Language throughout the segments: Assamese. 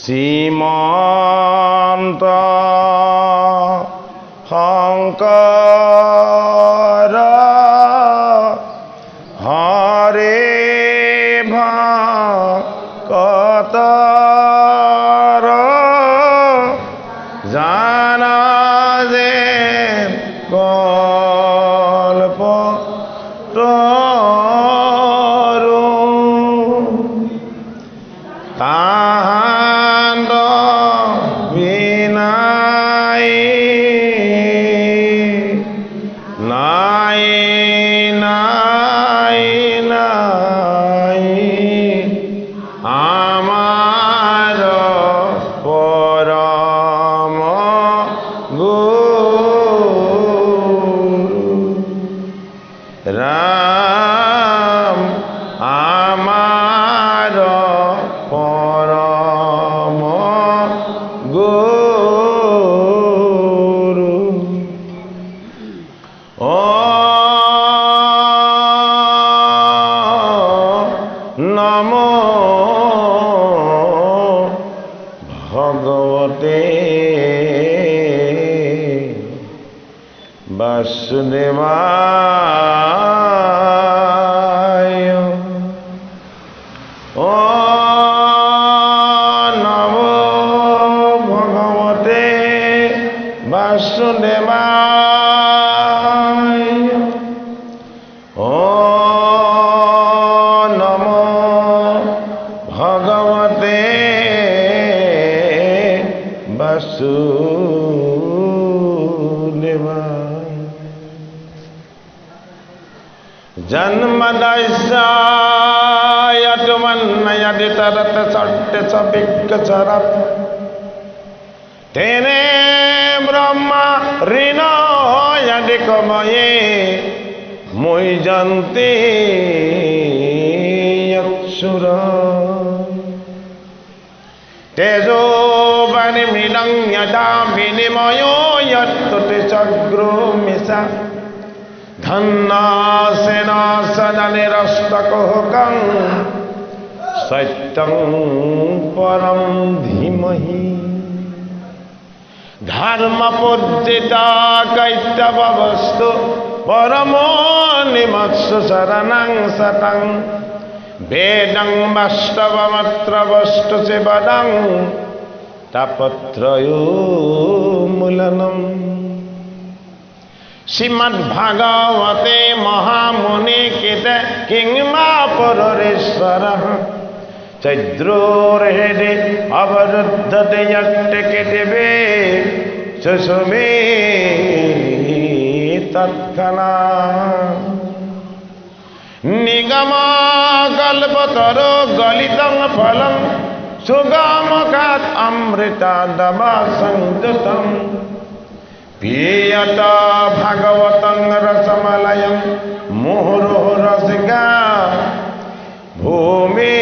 শ্ৰীমন্ত শংকৰ হৰে ভকতৰ জানা যে কল্প তাহান্ত বিনাই নাই নাই নাই আমাৰ পৰম গুৰু ৰাম আমাৰ পৰম গুৰু নমো ভগৱতে বাসুদেৱায় নমো ভগৱতে বাসুদেৱায় নমো ভগৱতে বাসুদেৱায় জন্মদস্যায়তুমন্নয়দিতরত চট্টে চবিক্কচরত তেনে ব্রহ্মা ঋণয়দি কময়ে মুহ্যন্তে যৎসুর তেজোবনিমিদং যথা বিনিময়ো যত্ততে চগ্রোমিষা ধন্নাসেন সদনিরস্তকুহকং সত্যং পরম ধীমহি ধর্মপূজিতা কৈতবস্তু পরমো নিমৎসু শরণং সতং বেদং বাস্তবমত্র বস্তু শিবদং তাপত্রয়োমূলনম শ্রীমদ্ভাগবতে মহামুনি কীতে কিংবা পরেশ্বর চৈদ্রোর্হেদে অবরুদ্ধতে যট্টকে দেবে সুষুমে তৎক্ষণাৎ নিগমকল্পতরো গলিতং ফলং সুগমকাৎ অমৃতাদবা সংযুতং পিয়ত ভাগবতং রসমলয়ং মুহুরো রসিকা ভূমি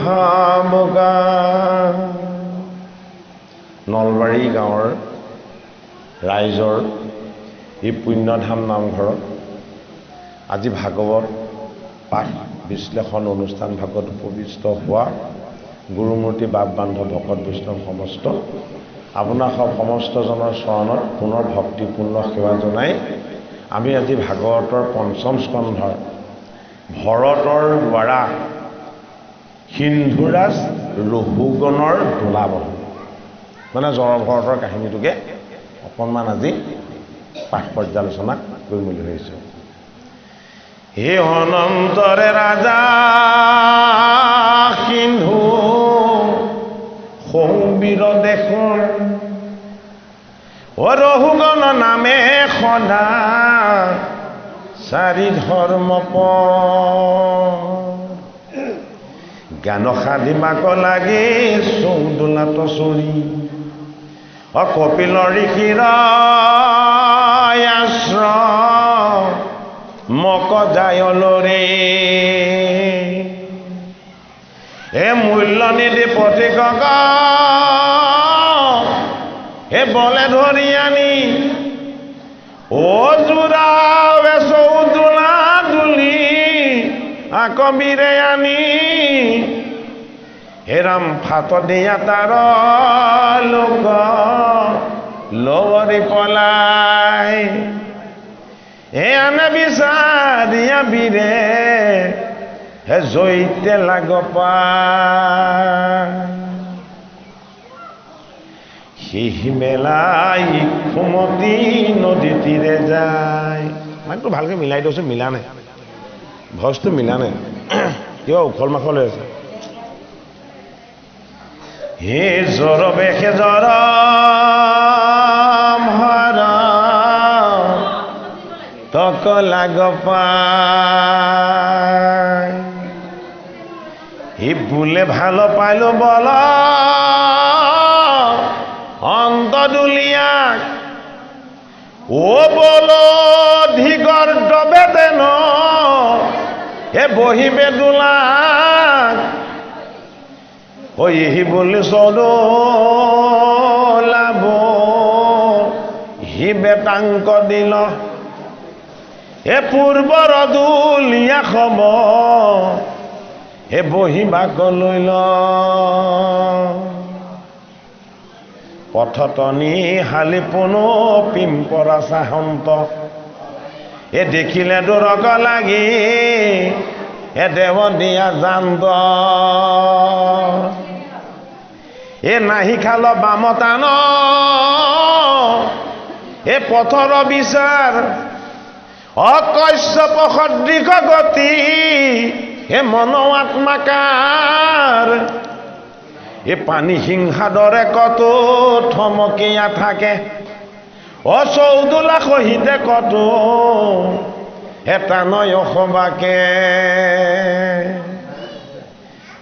ভাবুকা। নলবাৰী গাঁৱৰ ৰাইজৰ এই পুণ্যধাম নামঘৰত আজি ভাগৱত পাঠ বিশ্লেষণ অনুষ্ঠান ভাগত উপবিষ্ট হোৱা গুৰুমূৰ্তি বাপ বান্ধৱ ভকত বৈষ্ণৱ সমস্ত আপোনাৰ সমস্তজনৰ চৰণত পুনৰ ভক্তিপূৰ্ণ সেৱা জনাই আমি আজি ভাগৱতৰ পঞ্চম স্কন্ধৰ ভৰতৰ দ্বাৰা সিন্ধুৰাজ ৰহুগণৰ দোলাবহন মানে জড়ভৰতৰ কাহিনীটোকে অকণমান আজি পাঠ পৰ্যালোচনা কৰিম বুলি ভাবিছোঁ। হে অনন্তৰে ৰাজা সিন্ধু সৌবীৰ দেখোন ৰহুগণ নামে সদা চাৰি ধৰ্ম জ্ঞান সাধিবাক লাগে চৌদোলাত চৰি কপিল ঋষিৰ আশ্ৰম মক জায়লৰে হে মূল্য নিধি পথিকক হে বলে ধৰি আনি ও জোৰাৱে চৌদোলা দুলি আকবিৰে আনি হেৰাম ফাট দিয়া তাৰ লোক লৰি পলাই হে আনে বিচাৰিয়া বীৰে হে জৈতে লাগ পায় সিহি মেলাই সুমতি নদী তীৰে যায় মাতটো ভালকে মিলাই দিওঁচোন মিলা নাই ভইচটো মিলা নাই কিবা উখল মাখল হৈ আছে হে জ্বৰ বেশে জ্বৰ ভৰ তক লাগ পায় হি বোলে ভাল পাইলো বল অন্তদুলিয়াক ও বল ধিগৰ ডবে দেন হে বহিবে দোলাক ওহি বলি চদলাব হি বেটাংক দিল হে পূৰ্বৰ দুলিয়া খব হে বহিবাক লৈ ল পথতনি হালি পুনো পিম্পৰা চাহন্ত এ দেখিলে দূৰক লাগি এ দেৱ দিয়া জান্ত এ নাহি খাল বামতান এ পথৰ বিচাৰ অকশ্যপ সদৃশ গতি হে মন আত্মাকাৰ এ পানী সিংহা দৰে কত থমকিয়া থাকে অ চৌদোলা সহিতে কত এটা নয় সবাকে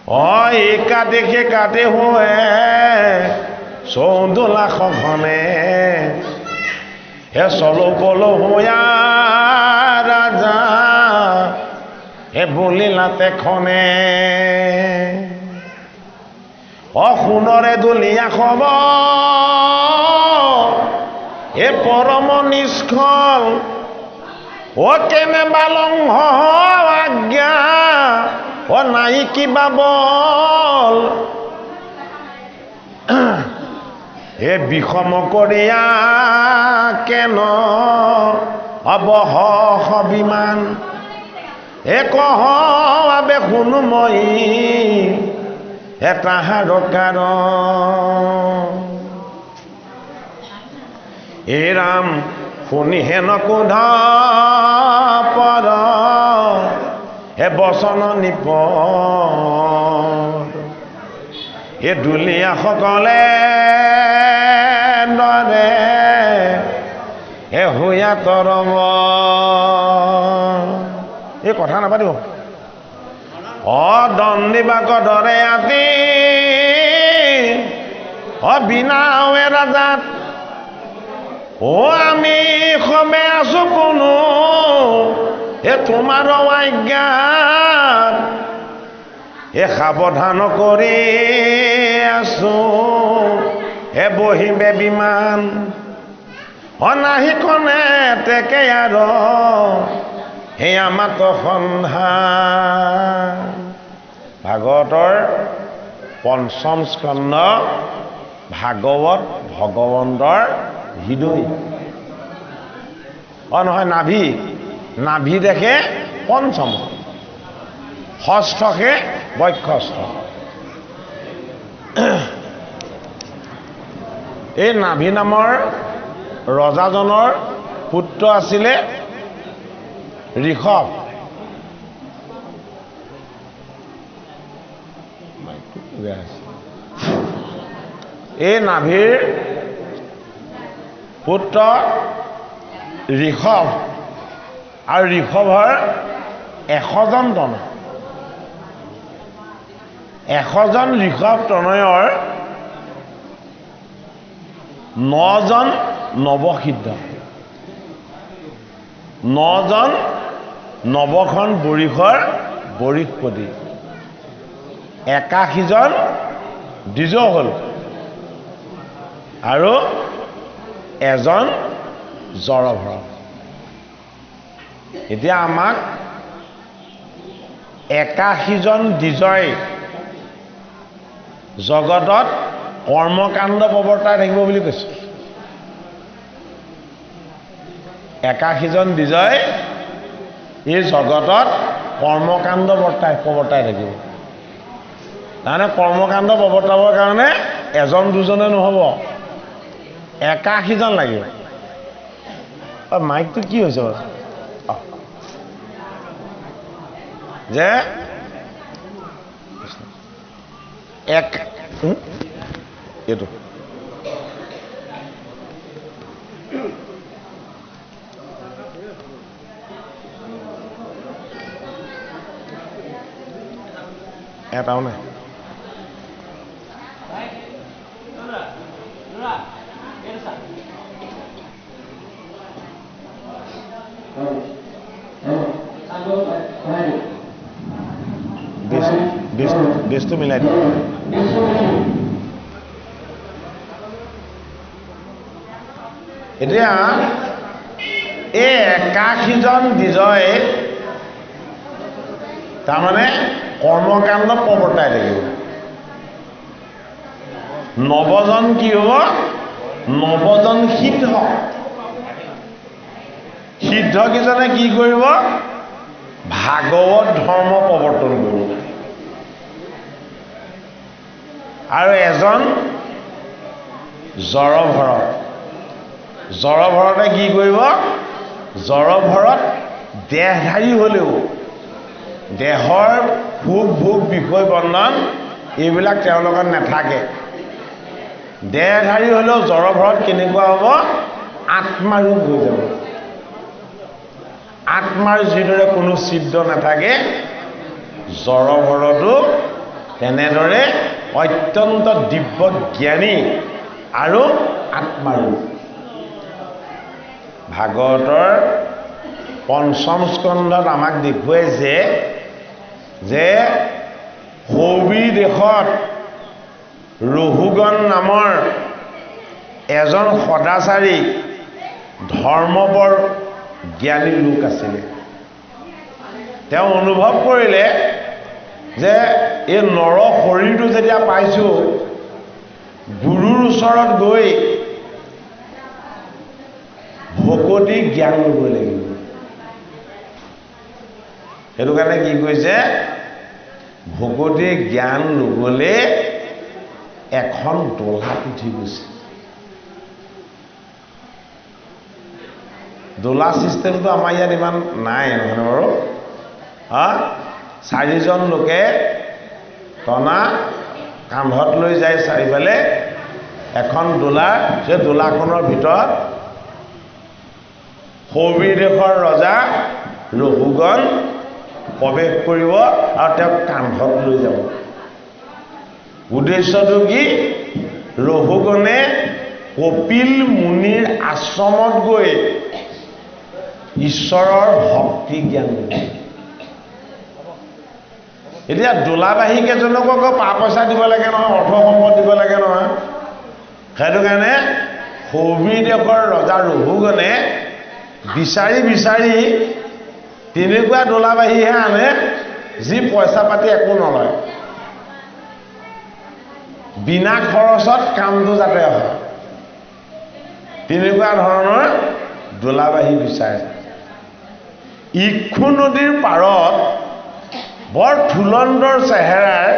অ একা দেখে কাটে হয়ে চৌদোলা খনে হে চলো পলো হোয়া ৰাজা হে বলিলাতে খনে অ সোণৰে দুলিয়া খব এ পৰম নিষ্ফল ও কেনে বালংহ আজ্ঞা ও নাই কিবা বল এ বিষম কৰিয়া কেন অবহ বিমান এ কহ আবে শুনো মই এটা হাৰকাৰ এ ৰাম শুনি হেন কোধ পৰ হে বচন নিপ এ দুলীয়া সকলে দৰে হে হুয়া তৰম এই কথা নাপাতিব অ দণ্ডিবাক দৰে আতি অ বিনাৱে ৰাজাত ও আমি সবে আছো কোনো এ তোমাৰ আজ্ঞাত এ সাৱধান কৰি আছো হে বহিবে বিমান অনাহি কনে তেকে আৰু হে আমাত সন্ধান ভাগৱতৰ পঞ্চম স্কন্ধ ভাগৱত ভগৱন্তৰ হৃদয় অ নহয় নাভি নাভি দেখে পঞ্চম ষষ্ঠকে বক্ষস্থ এই নাভি নামৰ ৰজাজনৰ পুত্ৰ আছিলে ঋষভ এই নাভিৰ পুত্ৰ ঋষভ আৰু ঋষভৰ 100জন তনয় 100জন ঋষভ তনয়ৰ 9জন নৱসিদ্ধ 9জন নৱখন বৰিষৰ বৰিষপতি 81জন দ্বিজ হ'ল আৰু এজন জৰভৰ এতিয়া আমাক 81জন দ্বিজয় জগতত কৰ্মকাণ্ড প্ৰৱৰ্তাই থাকিব বুলি কৈছে। 81জন দ্বিজয় এই জগতত কৰ্মকাণ্ড প্ৰৱৰ্তাই থাকিব। তাৰমানে কৰ্মকাণ্ড প্ৰৱৰ্তাবৰ কাৰণে এজন দুজনে নহ'ব, 81জন লাগিব। মাইকটো কি হৈছে বাৰু? যে এইটো এটাও নাই। বেছটো মিলাই দিব। এতিয়া এই 81জন দ্বিজয় তাৰমানে কৰ্মকাণ্ড প্ৰৱৰ্তাই থাকিব। 9জন কি হ'ব? 9জন সিদ্ধ। সিদ্ধকেইজনে কি কৰিব? ভাগৱত ধৰ্ম প্ৰৱৰ্তন কৰিব। আৰু এজন জড়ভৰত। জড়ভৰতে কি কৰিব? জড়ভৰত দেহধাৰী হ'লেও দেহৰ সুখ ভোগ বিষয় বৰ্ণন এইবিলাক তেওঁৰ লগত নাথাকে। দেহধাৰী হ'লেও জড়ভৰত কেনেকুৱা হ'ব? আত্মাৰূপ হৈ যাব। আত্মাৰ যিদৰে কোনো ছিদ্ৰ নাথাকে, জড়ভৰতো তেনেদৰে অত্যন্ত দিব্য জ্ঞানী আৰু আত্মাৰূপ। ভাগৱতৰ 5ম স্কন্ধত আমাক দেখুৱাইছে যে সৌবি দেশত ৰহুগণ নামৰ এজন সদাচাৰী ধৰ্মবৰ জ্ঞানী লোক আছিলে। তেওঁ অনুভৱ কৰিলে যে এই নৰ শৰীৰটো যেতিয়া পাইছোঁ, গুৰুৰ ওচৰত গৈ ভকতি জ্ঞান ল'ব লাগিব। সেইটো কাৰণে কি কৈছে? ভকতি জ্ঞান ল'বলৈ এখন দোলাত উঠি গৈছে। দোলা ছিষ্টেমটো আমাৰ ইয়াত ইমান নাই নহয় বাৰু। 4জন লোকে টনা কান্ধত লৈ যায় চাৰিফালে এখন দোলা। সেই দোলাখনৰ ভিতৰত সৌবি দেশৰ ৰজা ৰহুগণ প্ৰৱেশ কৰিব আৰু তেওঁক কান্ধত লৈ যাব। উদ্দেশ্যটো কি? ৰহুগণে কপিল মুনিৰ আশ্ৰমত গৈ ঈশ্বৰৰ ভক্তি জ্ঞান। এতিয়া দোলাবাহী কেইজনকো আকৌ পইচা দিব লাগে নহয়, অৰ্থ সম্পদ দিব লাগে নহয়। সেইটো কাৰণে সৌবি দেশৰ ৰজা ৰহুগণে বিচাৰি বিচাৰি তেনেকুৱা দোলাবাহীহে আনে যি পইচা পাতি একো নলয়, বিনা খৰচত কামটো যাতে হয়, তেনেকুৱা ধৰণৰ দোলাবাহী বিচাৰে। ইক্ষু নদীৰ পাৰত বৰ থুলন্দৰ চেহেৰাৰ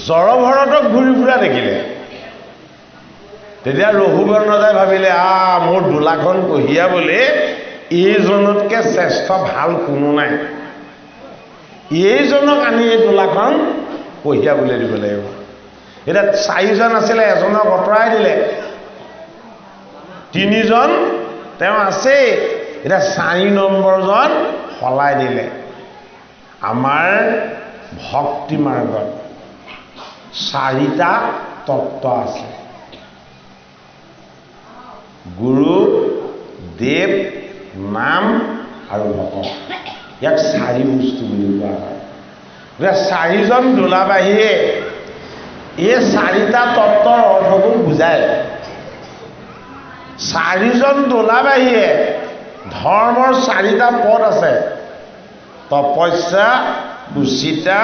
জড়ভৰতক ঘূৰি ফুৰা দেখিলে। তেতিয়া ৰহুগণ ৰজাই ভাবিলে, মোৰ দোলাখন কঢ়িয়াবলৈ এইজনতকৈ শ্ৰেষ্ঠ ভাল কোনো নাই, এইজনক আনি এই দোলাখন কঢ়িয়াবলৈ দিব লাগিব। এতিয়া 4জন আছিলে, এজনক আঁতৰাই দিলে, 3জন তেওঁ আছেই, এতিয়া 4 নম্বৰজন সলাই দিলে। আমাৰ ভক্তি মাৰ্গত 4টা তত্ত্ব আছে: গুৰু, দেৱ, নাম আৰু ভকত। ইয়াক 4 বস্তু বুলি কোৱা হয়। গতিকে 4জন দোলাবাহীয়ে এই 4টা তত্ত্বৰ অৰ্থবোৰ বুজায়। 4জন দোলাবাহীয়ে ধৰ্মৰ 4টা পদ আছে, তপস্যা, সুচিতা,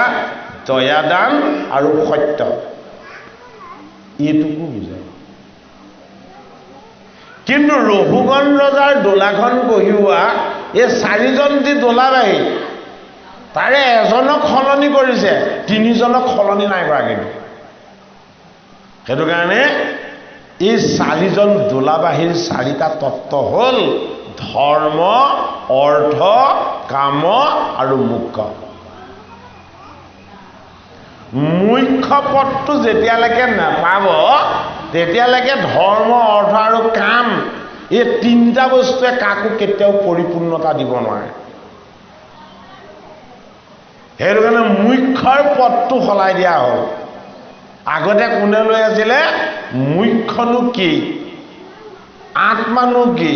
দয়াদান আৰু সত্য। এইটোকো বুজায়। কিন্তু ৰঘুগণ ৰজাৰ দোলাখন কঢ়িওৱা এই 4জন যি দোলাবাহী, তাৰে এজনক সলনি কৰিছে, 3জনক সলনি নাই কৰা। কিন্তু সেইটো কাৰণে এই 4জন দোলাবাহীৰ 4টা তত্ত্ব হ'ল ধৰ্ম, অৰ্থ, কাম আৰু মোক্ষ। মুখ্য পদটো যেতিয়ালৈকে নাপাব তেতিয়ালৈকে ধৰ্ম, অৰ্থ আৰু কাম এই 3টা বস্তুৱে কাকো কেতিয়াও পৰিপূৰ্ণতা দিব নোৱাৰে। সেইটো কাৰণে মুখ্যৰ পদটো সলাই দিয়া হ'ল। আগতে কোনে লৈ আছিলে? মুখ্যনো কি, আত্মানো কি,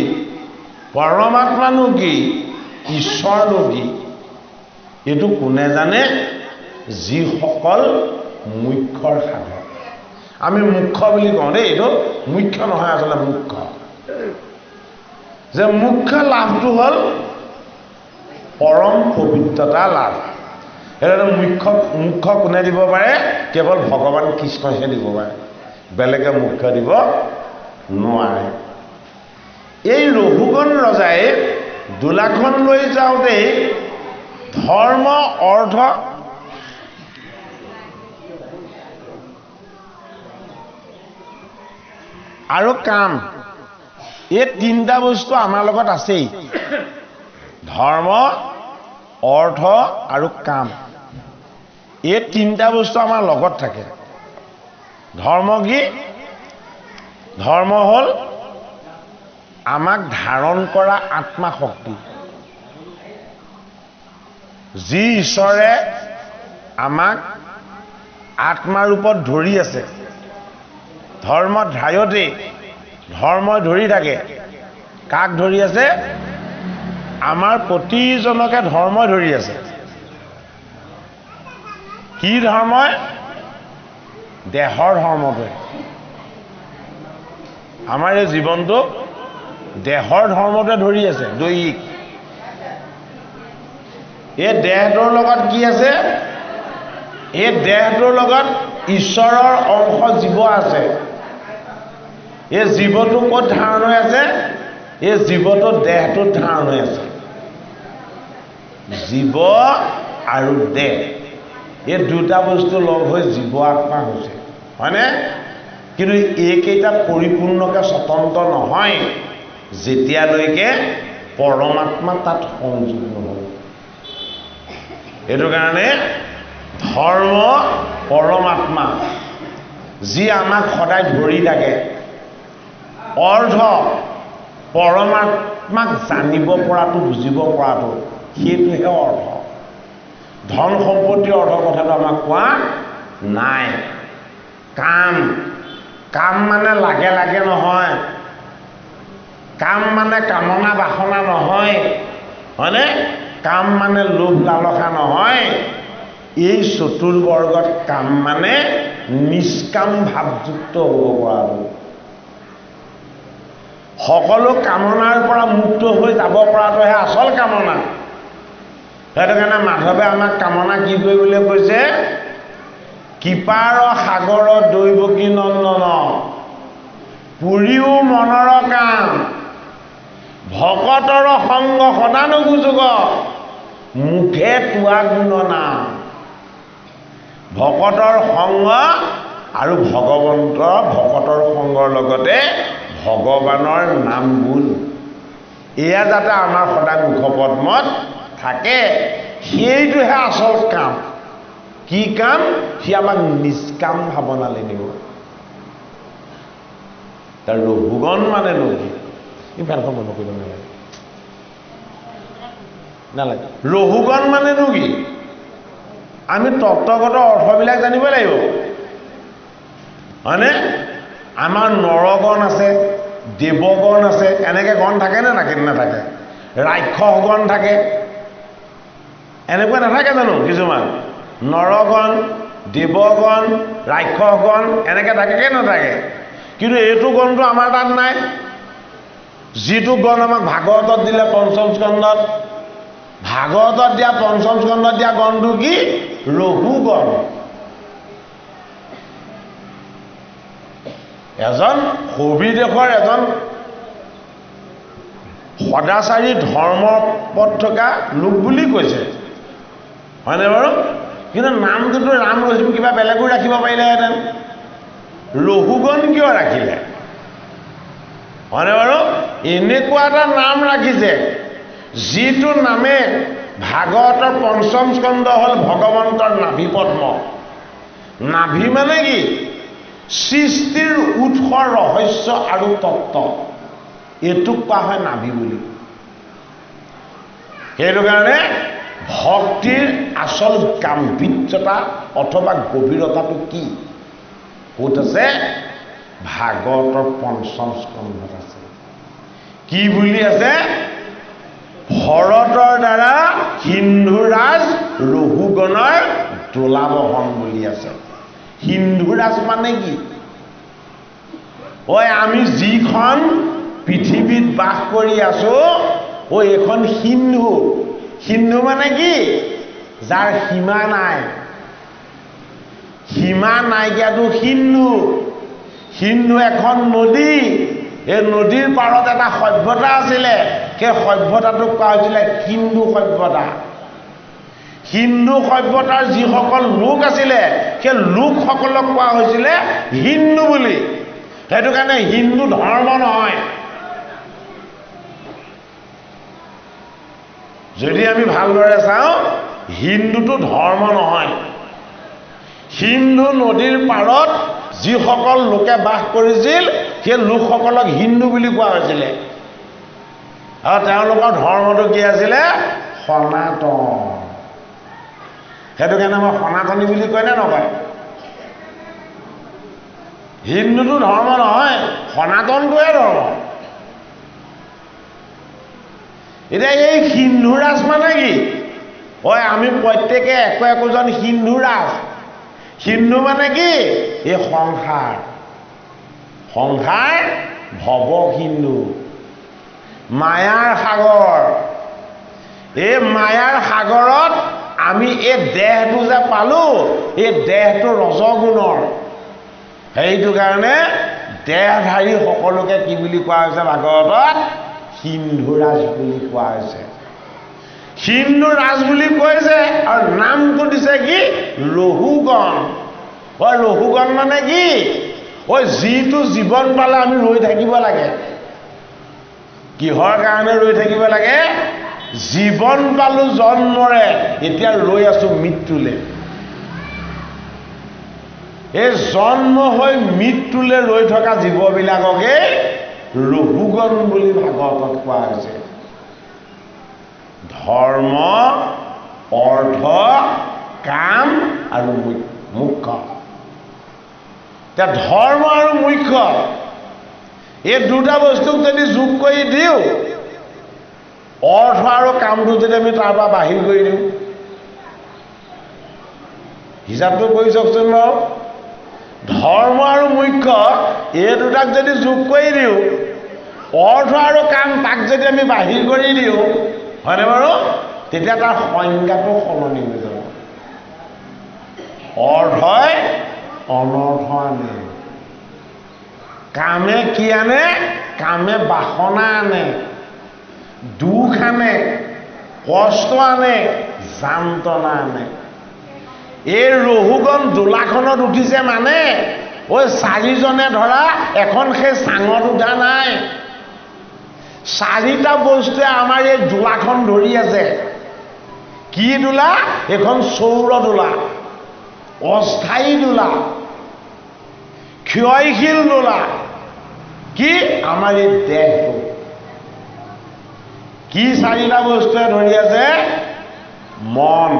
পৰমাত্মানো কি, ঈশ্বৰনো কি, এইটো কোনে জানে? যিসকল মুখ্যৰ সাধক। আমি মুখ্য বুলি কওঁ দেই, এইটো মুখ্য নহয়, আচলতে মুখ্য। যে মুখ্য লাভটো হ'ল পৰম পবিত্ৰতা লাভ। সেইটো মুখ্য কোনে দিব পাৰে? কেৱল ভগৱান কৃষ্ণহে দিব পাৰে, বেলেগে মুখ্য দিব নোৱাৰে। এই ৰঘুগণ ৰজাই দোলাখন লৈ যাওঁতেই ধৰ্ম, অৰ্থ আৰু কাম, এই 3টা বস্তু আমাৰ লগত আছেই। ধৰ্ম, অৰ্থ আৰু কাম, এই 3টা বস্তু আমাৰ লগত থাকে। ধৰ্ম কি? ধৰ্ম হ'ল আমাক ধাৰণ কৰা আত্মা শক্তি, যি ঈশ্বৰে আমাক আত্মা ৰূপত ধৰি আছে। ধৰ্ম ধায়তে ধৰ্মই ধৰি থাকে। কাক ধৰি আছে? আমাৰ প্ৰতিজনকে ধৰ্মই ধৰি আছে। কি ধৰ্মই? দেহৰ ধৰ্মটোৱে। আমাৰ এই জীৱনটো দেহৰ ধৰ্মটোৱে ধৰি আছে, দৈহিক। এই দেহটোৰ লগত কি আছে? এই দেহটোৰ লগত ঈশ্বৰৰ অংশ জীৱ আছে। এই জীৱটো ক'ত ধাৰণ হৈ আছে? এই জীৱটো দেহটোত ধাৰণ হৈ আছে। জীৱ আৰু দেহ, এই 2টা বস্তু লগ হৈ জীৱ আত্মা হৈছে, হয়নে? কিন্তু এইকেইটা পৰিপূৰ্ণকৈ স্বতন্ত্ৰ নহয় যেতিয়ালৈকে পৰমাত্মা তাত সংযোগ নহয়। সেইটো কাৰণে ধৰ্ম, পৰমাত্মা, যি আমাক সদায় ধৰি থাকে। অৰ্থ, পৰমাত্মাক জানিব পৰাটো, বুজিব পৰাটো, সেইটোহে অৰ্থ। ধন সম্পত্তিৰ অৰ্থৰ কথাটো আমাক কোৱা নাই। কাম, কাম মানে লাগে লাগে নহয়। কাম মানে কামনা বাসনা নহয়, হয়নে? কাম মানে লোভ লালসা নহয়। এই চতুৰ্বৰ্গত কাম মানে নিষ্কাম ভাৱযুক্ত হ'ব পৰাটো। সকলো কামনাৰ পৰা মুক্ত হৈ যাব পৰাটোহে আচল কামনা। সেইটো কাৰণে মাধৱে আমাক কামনা কি কৰিবলৈ কৈছে? কৃপাৰ সাগৰ দৈৱকী নন্দন, পুৰিও মনৰ কাম, ভকতৰ সংগ সদানুযোগ, মুখে তোৱা গুণ নাম। ভকতৰ সংগ আৰু ভকতৰ সংগৰ লগতে ভগৱানৰ নাম গুণ, এয়া যাতে আমাৰ সদায় মুখপদ্মত থাকে, সেইটোহে আচল কাম। কি কাম? সি আমাক নিষ্কাম ভাৱনালৈ নিব। তাৰ ৰঘুগণ মানে কি? ফেনখন বন্ধ কৰিব নালাগে, নালাগে। ৰঘুগণ মানেনো কি? আমি তত্ত্বগত অৰ্থবিলাক জানিব লাগিব, হয়নে? আমাৰ নৰগণ আছে, দেৱগণ আছে, এনেকৈ গণ থাকে নে নাথাকে? ৰাক্ষসগণ থাকে, এনেকুৱা নাথাকে জানো? কিছুমান নৰগণ, দেৱগণ, ৰাক্ষসগণ এনেকৈ থাকে নাথাকে? কিন্তু এইটো গণটো আমাৰ তাত নাই। যিটো গণ আমাক ভাগৱতত দিলে পঞ্চম স্কন্ধত, ভাগৱতত দিয়া পঞ্চম স্কন্ধত দিয়া গণটো কি? ৰহুগণ। এজন সবিদেশৰ এজন সদাচাৰী ধৰ্মপদ থকা লোক বুলি কৈছে, হয়নে বাৰু? কিন্তু নামটোতো ৰাম ৰহিম কিবা বেলেগো ৰাখিব পাৰিলেহেঁতেন, ৰহুগণ কিয় ৰাখিলে? হয়নে বাৰু? এনেকুৱা এটা নাম ৰাখিছে যিটো নামে ভাগৱতৰ পঞ্চম স্কন্ধ হ'ল ভগৱন্তৰ নাভি পদ্ম। নাভি মানে কি? সৃষ্টিৰ উৎসৰ ৰহস্য আৰু তত্ত্ব, এইটোক কোৱা হয় নাভি বুলি। সেইটো কাৰণে ভক্তিৰ আচল গাম্ভীৰ্যতা অথবা গভীৰতাটো কি? ক'ত আছে? ভাগৱতৰ পঞ্চম স্কন্ধত আছে। কি বুলি আছে? ভৰতৰ দ্বাৰা সিন্ধুৰাজ ৰহুগণৰ দোলাবহন বুলি আছে। সিন্ধুৰাজ মানে কি? ঐ আমি যিখন পৃথিৱীত বাস কৰি আছো, এইখন সিন্ধু। সিন্ধু মানে কি? যাৰ সীমা নাই, সীমা নাইকিয়াটো সিন্ধু। সিন্ধু এখন নদী, এই নদীৰ পাৰত এটা সভ্যতা আছিলে, সেই সভ্যতাটোক কোৱা হৈছিলে সিন্ধু সভ্যতা। হিন্দু সভ্যতাৰ যিসকল লোক আছিলে, সেই লোকসকলক কোৱা হৈছিলে হিন্দু বুলি। সেইটো কাৰণে হিন্দু ধৰ্ম নহয়। যদি আমি ভালদৰে চাওঁ, হিন্দুটো ধৰ্ম নহয়। সিন্ধু নদীৰ পাৰত যিসকল লোকে বাস কৰিছিল, সেই লোকসকলক হিন্দু বুলি কোৱা হৈছিলে। আৰু তেওঁলোকৰ ধৰ্মটো কি আছিলে? সনাতন। সেইটো কাৰণে আমাৰ সনাতনী বুলি কয় নে নকয়? হিন্দুটো ধৰ্ম নহয়, সনাতনটোৱে ধৰ্ম। এতিয়া এই সিন্ধুৰাজ মানে কি? আমি প্ৰত্যেকে একোজন সিন্ধুৰাজ। সিন্ধু মানে কি? এই সংসাৰ। সংসাৰ ভৱ সিন্ধু, মায়াৰ সাগৰ। এই মায়াৰ সাগৰত আমি এই দেহটো যে পালো, এই দেহটো ৰজগুণৰ। সেইটো কাৰণে দেহধাৰী সকলোকে কি বুলি কোৱা হৈছে ভাগৱতত? সিন্ধুৰাজ বুলি কোৱা হৈছে। সিন্ধু ৰাজ বুলি কৈছে, আৰু নামটো দিছে কি? ৰহুগণ। ৰহুগণ মানে কি? যিটো জীৱন পালে আমি ৰৈ থাকিব লাগে। কিহৰ কাৰণে ৰৈ থাকিব লাগে? জীৱন পালো জন্মৰে, এতিয়া ৰৈ আছো মৃত্যুলে। এই জন্ম হৈ মৃত্যুলে ৰৈ থকা জীৱবিলাককে ৰহুগণ বুলি ভাগৱতত কোৱা হৈছে। ধৰ্ম, অৰ্থ, কাম আৰু মোক্ষ। এতিয়া ধৰ্ম আৰু মোক্ষ, এই দুটা বস্তুক যদি যোগ কৰি দিওঁ, অৰ্থ আৰু কামটো যদি আমি তাৰ পৰা বাহিৰ কৰি দিওঁ, হিচাপটো কৰি চাওকচোন বাৰু। ধৰ্ম আৰু মোক্ষ এই দুটাক যদি যোগ কৰি দিওঁ, অৰ্থ আৰু কাম তাক যদি আমি বাহিৰ কৰি দিওঁ, হয়নে বাৰু? তেতিয়া তাৰ সংজ্ঞাটো সলনি হৈ যাব। অৰ্থই অনৰ্থ আনে, কামে কি আনে? কামে বাসনা আনে, দুখ আনে, কষ্ট আনে, যান্ত্ৰণা আনে। এই ৰহুগণ দোলাখনত উঠিছে মানে, চাৰিজনে ধৰা এখন সেই চাঙত উঠা নাই। চাৰিটা বস্তুৱে আমাৰ এই দোলাখন ধৰি আছে। কি দোলা? এখন সৌৰ দোলা, অস্থায়ী দোলা, ক্ষয়শীল দোলা। কি? আমাৰ এই দেহটো। কি চাৰিটা বস্তুৱে ধৰি আছে? মন,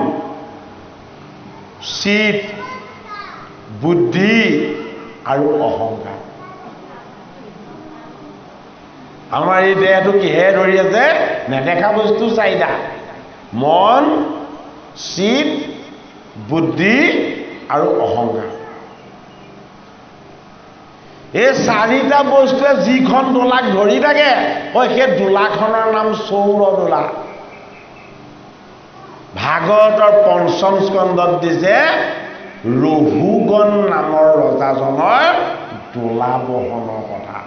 চিত, বুদ্ধি আৰু অহংকাৰ। আমাৰ এই দেহটো কিহে ধৰি আছে? নেদেখা বস্তু চাৰিটা: মন, চিত, বুদ্ধি আৰু অহংকাৰ। এই চাৰিটা বস্তুৱে যিখন দোলাক ধৰি থাকে সেই দোলাখনৰ নাম চৌৰদোলা। ভাগৱতৰ পঞ্চম স্কন্ধত দিছে ৰঘুগণ নামৰ ৰজাজনৰ দোলা বহনৰ কথা।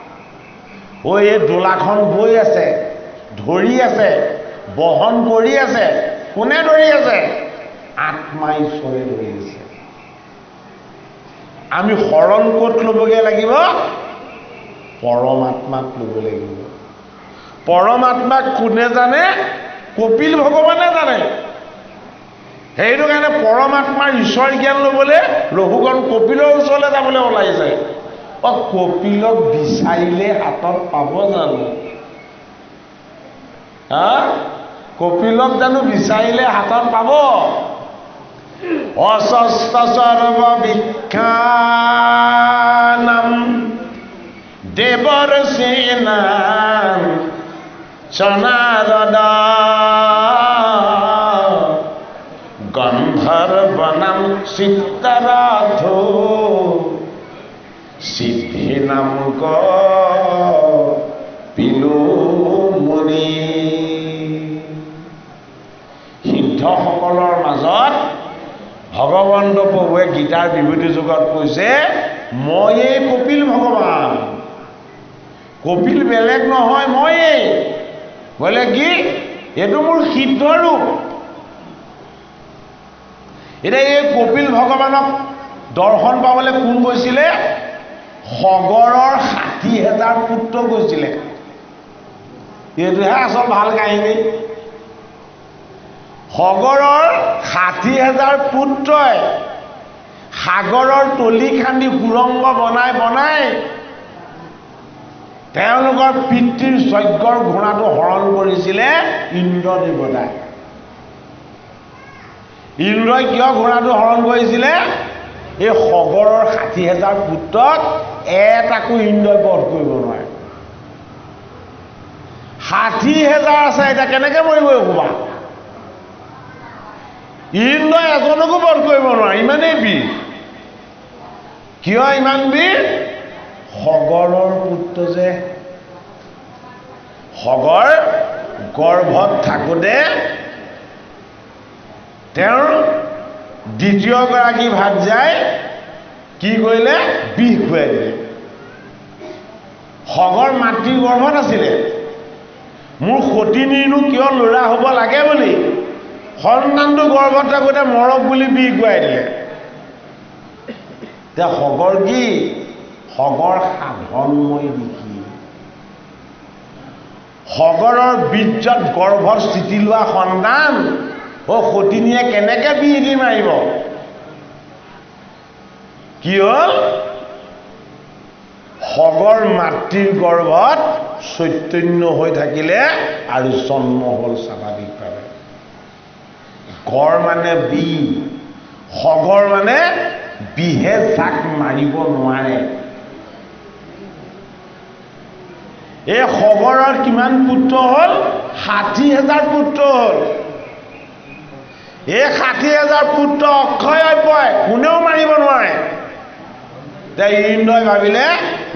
এই দোলাখন বৈ আছে, ধৰি আছে, বহন কৰি আছে। কোনে ধৰি আছে? আত্মা ঈশ্বৰে ধৰি আছে। আমি শৰণ ক'ত ল'বগৈ লাগিব? পৰমাত্মাক ল'ব লাগিব। পৰমাত্মাক কোনে জানে? কপিল ভগৱানে জানে। সেইটো কাৰণে পৰমাত্মাৰ ঈশ্বৰ জ্ঞান ল'বলৈ ৰঘুগণ কপিলৰ ওচৰলৈ যাবলৈ ওলাই যায়। কপিলক বিচাৰিলে হাতত পাব জানো? কপিলক জানো বিচাৰিলে হাতত পাব? অস্বস্থ সৰ্ববিখ্যানম দেৱৰ্ষীণাম সনাৰদ গন্ধৰ্বনাম চিত্তৰাধো সিদ্ধিনাম কপিলো মুনি। সিদ্ধসকলৰ মাজত ভগৱন্ত প্ৰভুৱে গীতাৰ বিভূতি যুগত কৈছে ময়েই কপিল ভগৱান। কপিল বেলেগ নহয়, ময়েই। বোলে কি? এইটো মোৰ সিদ্ধ ৰূপ। এতিয়া এই কপিল ভগৱানক দৰ্শন পাবলৈ কোন গৈছিলে? সগৰৰ ৬০,০০০ পুত্ৰ গৈছিলে। এইটোহে আচল ভাল কাহিনী। সগৰৰ ৬০,০০০ পুত্ৰই সাগৰৰ তলি খান্দি সুৰংগ বনাই বনাই তেওঁলোকৰ পিতৃৰ যজ্ঞৰ ঘোঁৰাটো হৰণ কৰিছিলে ইন্দ্ৰ দেৱতাই। ইন্দ্ৰই কিয় ঘোঁৰাটো হৰণ কৰিছিলে? এই সগৰৰ ৬০,০০০ পুত্ৰক এটাকো ইন্দ্ৰই বধ কৰিব নোৱাৰে। ৬০,০০০ আছে, এতিয়া কেনেকৈ মৰিব এসোপা? ইন্দ্ৰই এজনকো বধ কৰিব নোৱাৰে, ইমানেই বীৰ। কিয় ইমান বীৰ? সগৰৰ পুত্ৰ যে। সগৰ গৰ্ভত থাকোঁতে তেওঁৰ দ্বিতীয়গৰাকী ভাৰ্যাই কি কৰিলে? বিষ খুৱাই দিলে। সগৰ মাতৃৰ গৰ্ভত আছিলে। মোৰ সতিনীৰনো কিয় ল'ৰা হ'ব লাগে বুলি সন্তানটো গৰ্ভত থাকোঁতে মৰক বুলি বিষ খুৱাই দিলে। এতিয়া সগৰ কি? সগৰ সাধনময় ঋষি। সগৰৰ বীৰ্যত গৰ্ভত স্থিতি লোৱা সন্তান সতিনীয়ে কেনেকৈ বিষ দি মাৰিব? কি হ'ল? সগৰ মাতৃৰ গৰ্ভত চৈতন্য হৈ থাকিলে আৰু জন্ম হ'ল স্বাভাৱিকভাৱে। গড় মানে বিষ, সগৰ মানে বিহে জাক মাৰিব নোৱাৰে। এই সগৰৰ কিমান পুত্ৰ হ'ল? ৬০,০০০ পুত্ৰ হ'ল। এই ৬০,০০০ পুত্ৰ অক্ষয় অব্যয়, কোনেও মাৰিব নোৱাৰে। এতিয়া ইন্দ্ৰই ভাবিলে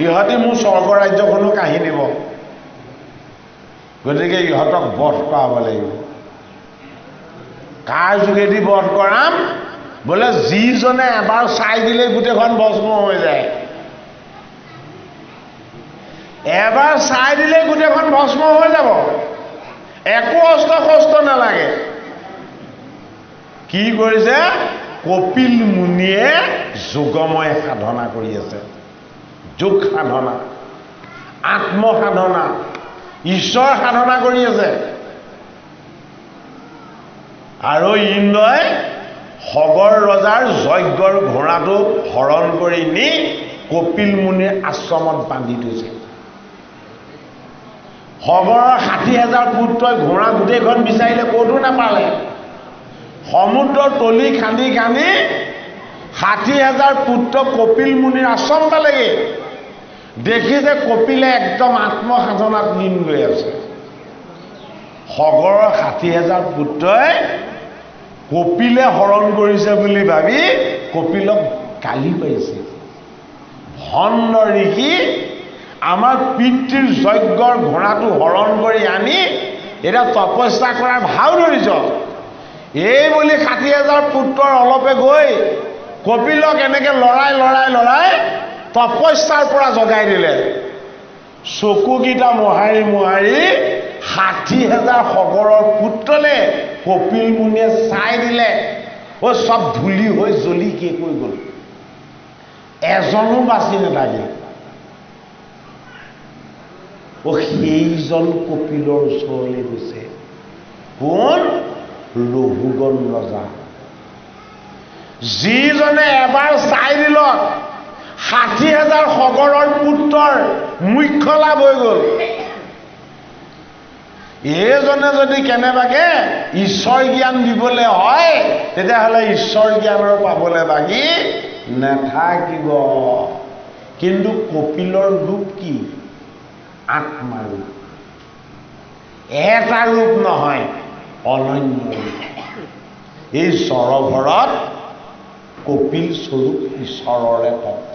ইহঁতে মোৰ স্বৰ্গ ৰাজ্যখনো কাঢ়ি নিব, গতিকে ইহঁতক বধ কৰাব লাগিব। কাৰ যোগেদি বধ কৰাম? বোলে যিজনে এবাৰ চাই দিলে গোটেইখন ভস্ম হৈ যায়। এবাৰ চাই দিলে গোটেইখন ভস্ম হৈ যাব, একো অস্ত্ৰ শস্ত্ৰ নালাগে। কি কৰিছে? কপিল মুনিয়ে যোগময় সাধনা কৰি আছে। যোগ সাধনা, আত্মসাধনা, ঈশ্বৰ সাধনা কৰি আছে। আৰু ইন্দ্ৰই সগৰ ৰজাৰ যজ্ঞৰ ঘোঁৰাটো হৰণ কৰি নি কপিল মুনিৰ আশ্ৰমত বান্ধি থৈছে। সগৰৰ ৬০,০০০ পুত্ৰই ঘোঁৰা গোটেইখন বিচাৰিলে, ক'তো নাপালে। সমুদ্ৰৰ তলি খান্দি খান্দি ৬০,০০০ পুত্ৰ কপিল মুনিৰ আশ্ৰম পালেগৈ। দেখিছে কপিলে একদম আত্মসাধনাত লীন গৈ আছে। সগৰৰ ৬০,০০০ পুত্ৰই কপিলে হৰণ কৰিছে বুলি ভাবি কপিলক গালি পাৰিছে, হন্দ ঋষি আমাৰ পিতৃৰ যজ্ঞৰ ঘোঁৰাটো হৰণ কৰি আনি এতিয়া তপস্যা কৰাৰ ভাও ধৰিছ। এই বুলি ৬০,০০০ পুত্ৰৰ অলপে গৈ কপিলক এনেকে লৰাই লৰাই লৰাই তপস্যাৰ পৰা জগাই দিলে। চকুকেইটা মোহাৰি মোহাৰি ৬০,০০০ সগৰৰ পুত্ৰলে কপিল মুনিয়ে চাই দিলে। চব ধূলি হৈ জ্বলি শেষ হৈ গ'ল, এজনো বাচি নাথাকিল। সেইজন কপিলৰ ওচৰলৈ গৈছে। কোন? ৰঘুগণ ৰজা, যিজনে এবাৰ চাই দিলত ৬০,০০০ সগৰৰ পুত্ৰৰ মুখ্য লাভ হৈ গ'ল। এইজনে যদি কেনেবাকে ঈশ্বৰ জ্ঞান দিবলৈ হয় তেতিয়াহ'লে ঈশ্বৰ জ্ঞানৰ পাবলৈ বাকী নাথাকিব। কিন্তু কপিলৰ ৰূপ কি? আত্মা ৰূপ, এটা ৰূপ নহয়, অনন্য ৰূপ। এই সৰোবৰত কপিল স্বৰূপ ঈশ্বৰৰে তত্ত্ব।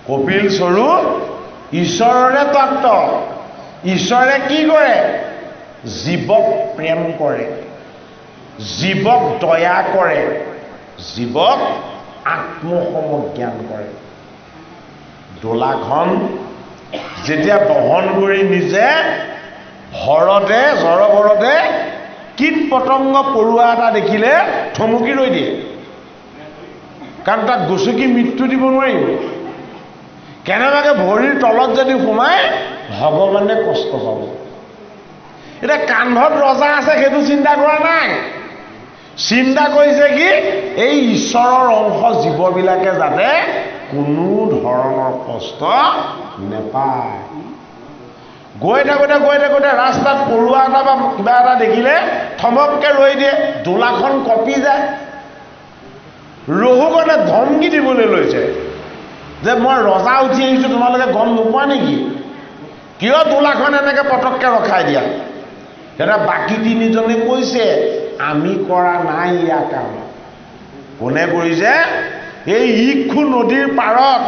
কপিল স্বৰূপ ঈশ্বৰৰে তত্ত্ব। ঈশ্বৰে কি কৰে? জীৱক প্ৰেম কৰে, জীৱক দয়া কৰে, জীৱক আত্মসমজ্ঞান কৰে। দোলাখন যেতিয়া বহন কৰি নিজে হৰতে সৰোবৰতে কীট পতংগ পৰুৱা এটা দেখিলে থমকি ৰৈ দিয়ে, কাৰণ তাক গচকি মৃত্যু দিব নোৱাৰিব। কেনেবাকে ভৰিৰ তলত যদি সোমাই ভগৱানে কষ্ট পাব। এতিয়া কান্ধত ৰজা আছে সেইটো চিন্তা কৰা নাই, চিন্তা কৰিছে কি এই ঈশ্বৰৰ অংশ জীৱবিলাকে যাতে কোনো ধৰণৰ কষ্ট নেপায়। গৈ থাকোঁতে ৰাস্তাত পৰুৱা এটা বা কিবা এটা দেখিলে থমককে ৰৈ দিয়ে, দোলাখন কঁপি যায়। ৰঘুগণে ধমকি দিবলৈ লৈছে যে মই ৰজা উঠি আহিছোঁ, তোমালোকে গম নোপোৱা নেকি? কিয় দোলাখন এনেকে পটককে ৰখাই দিয়া? এতিয়া বাকী তিনিজনে কৈছে আমি কৰা নাই ইয়াৰ কাম। কোনে কৰিছে? এই ইক্ষু নদীৰ পাৰত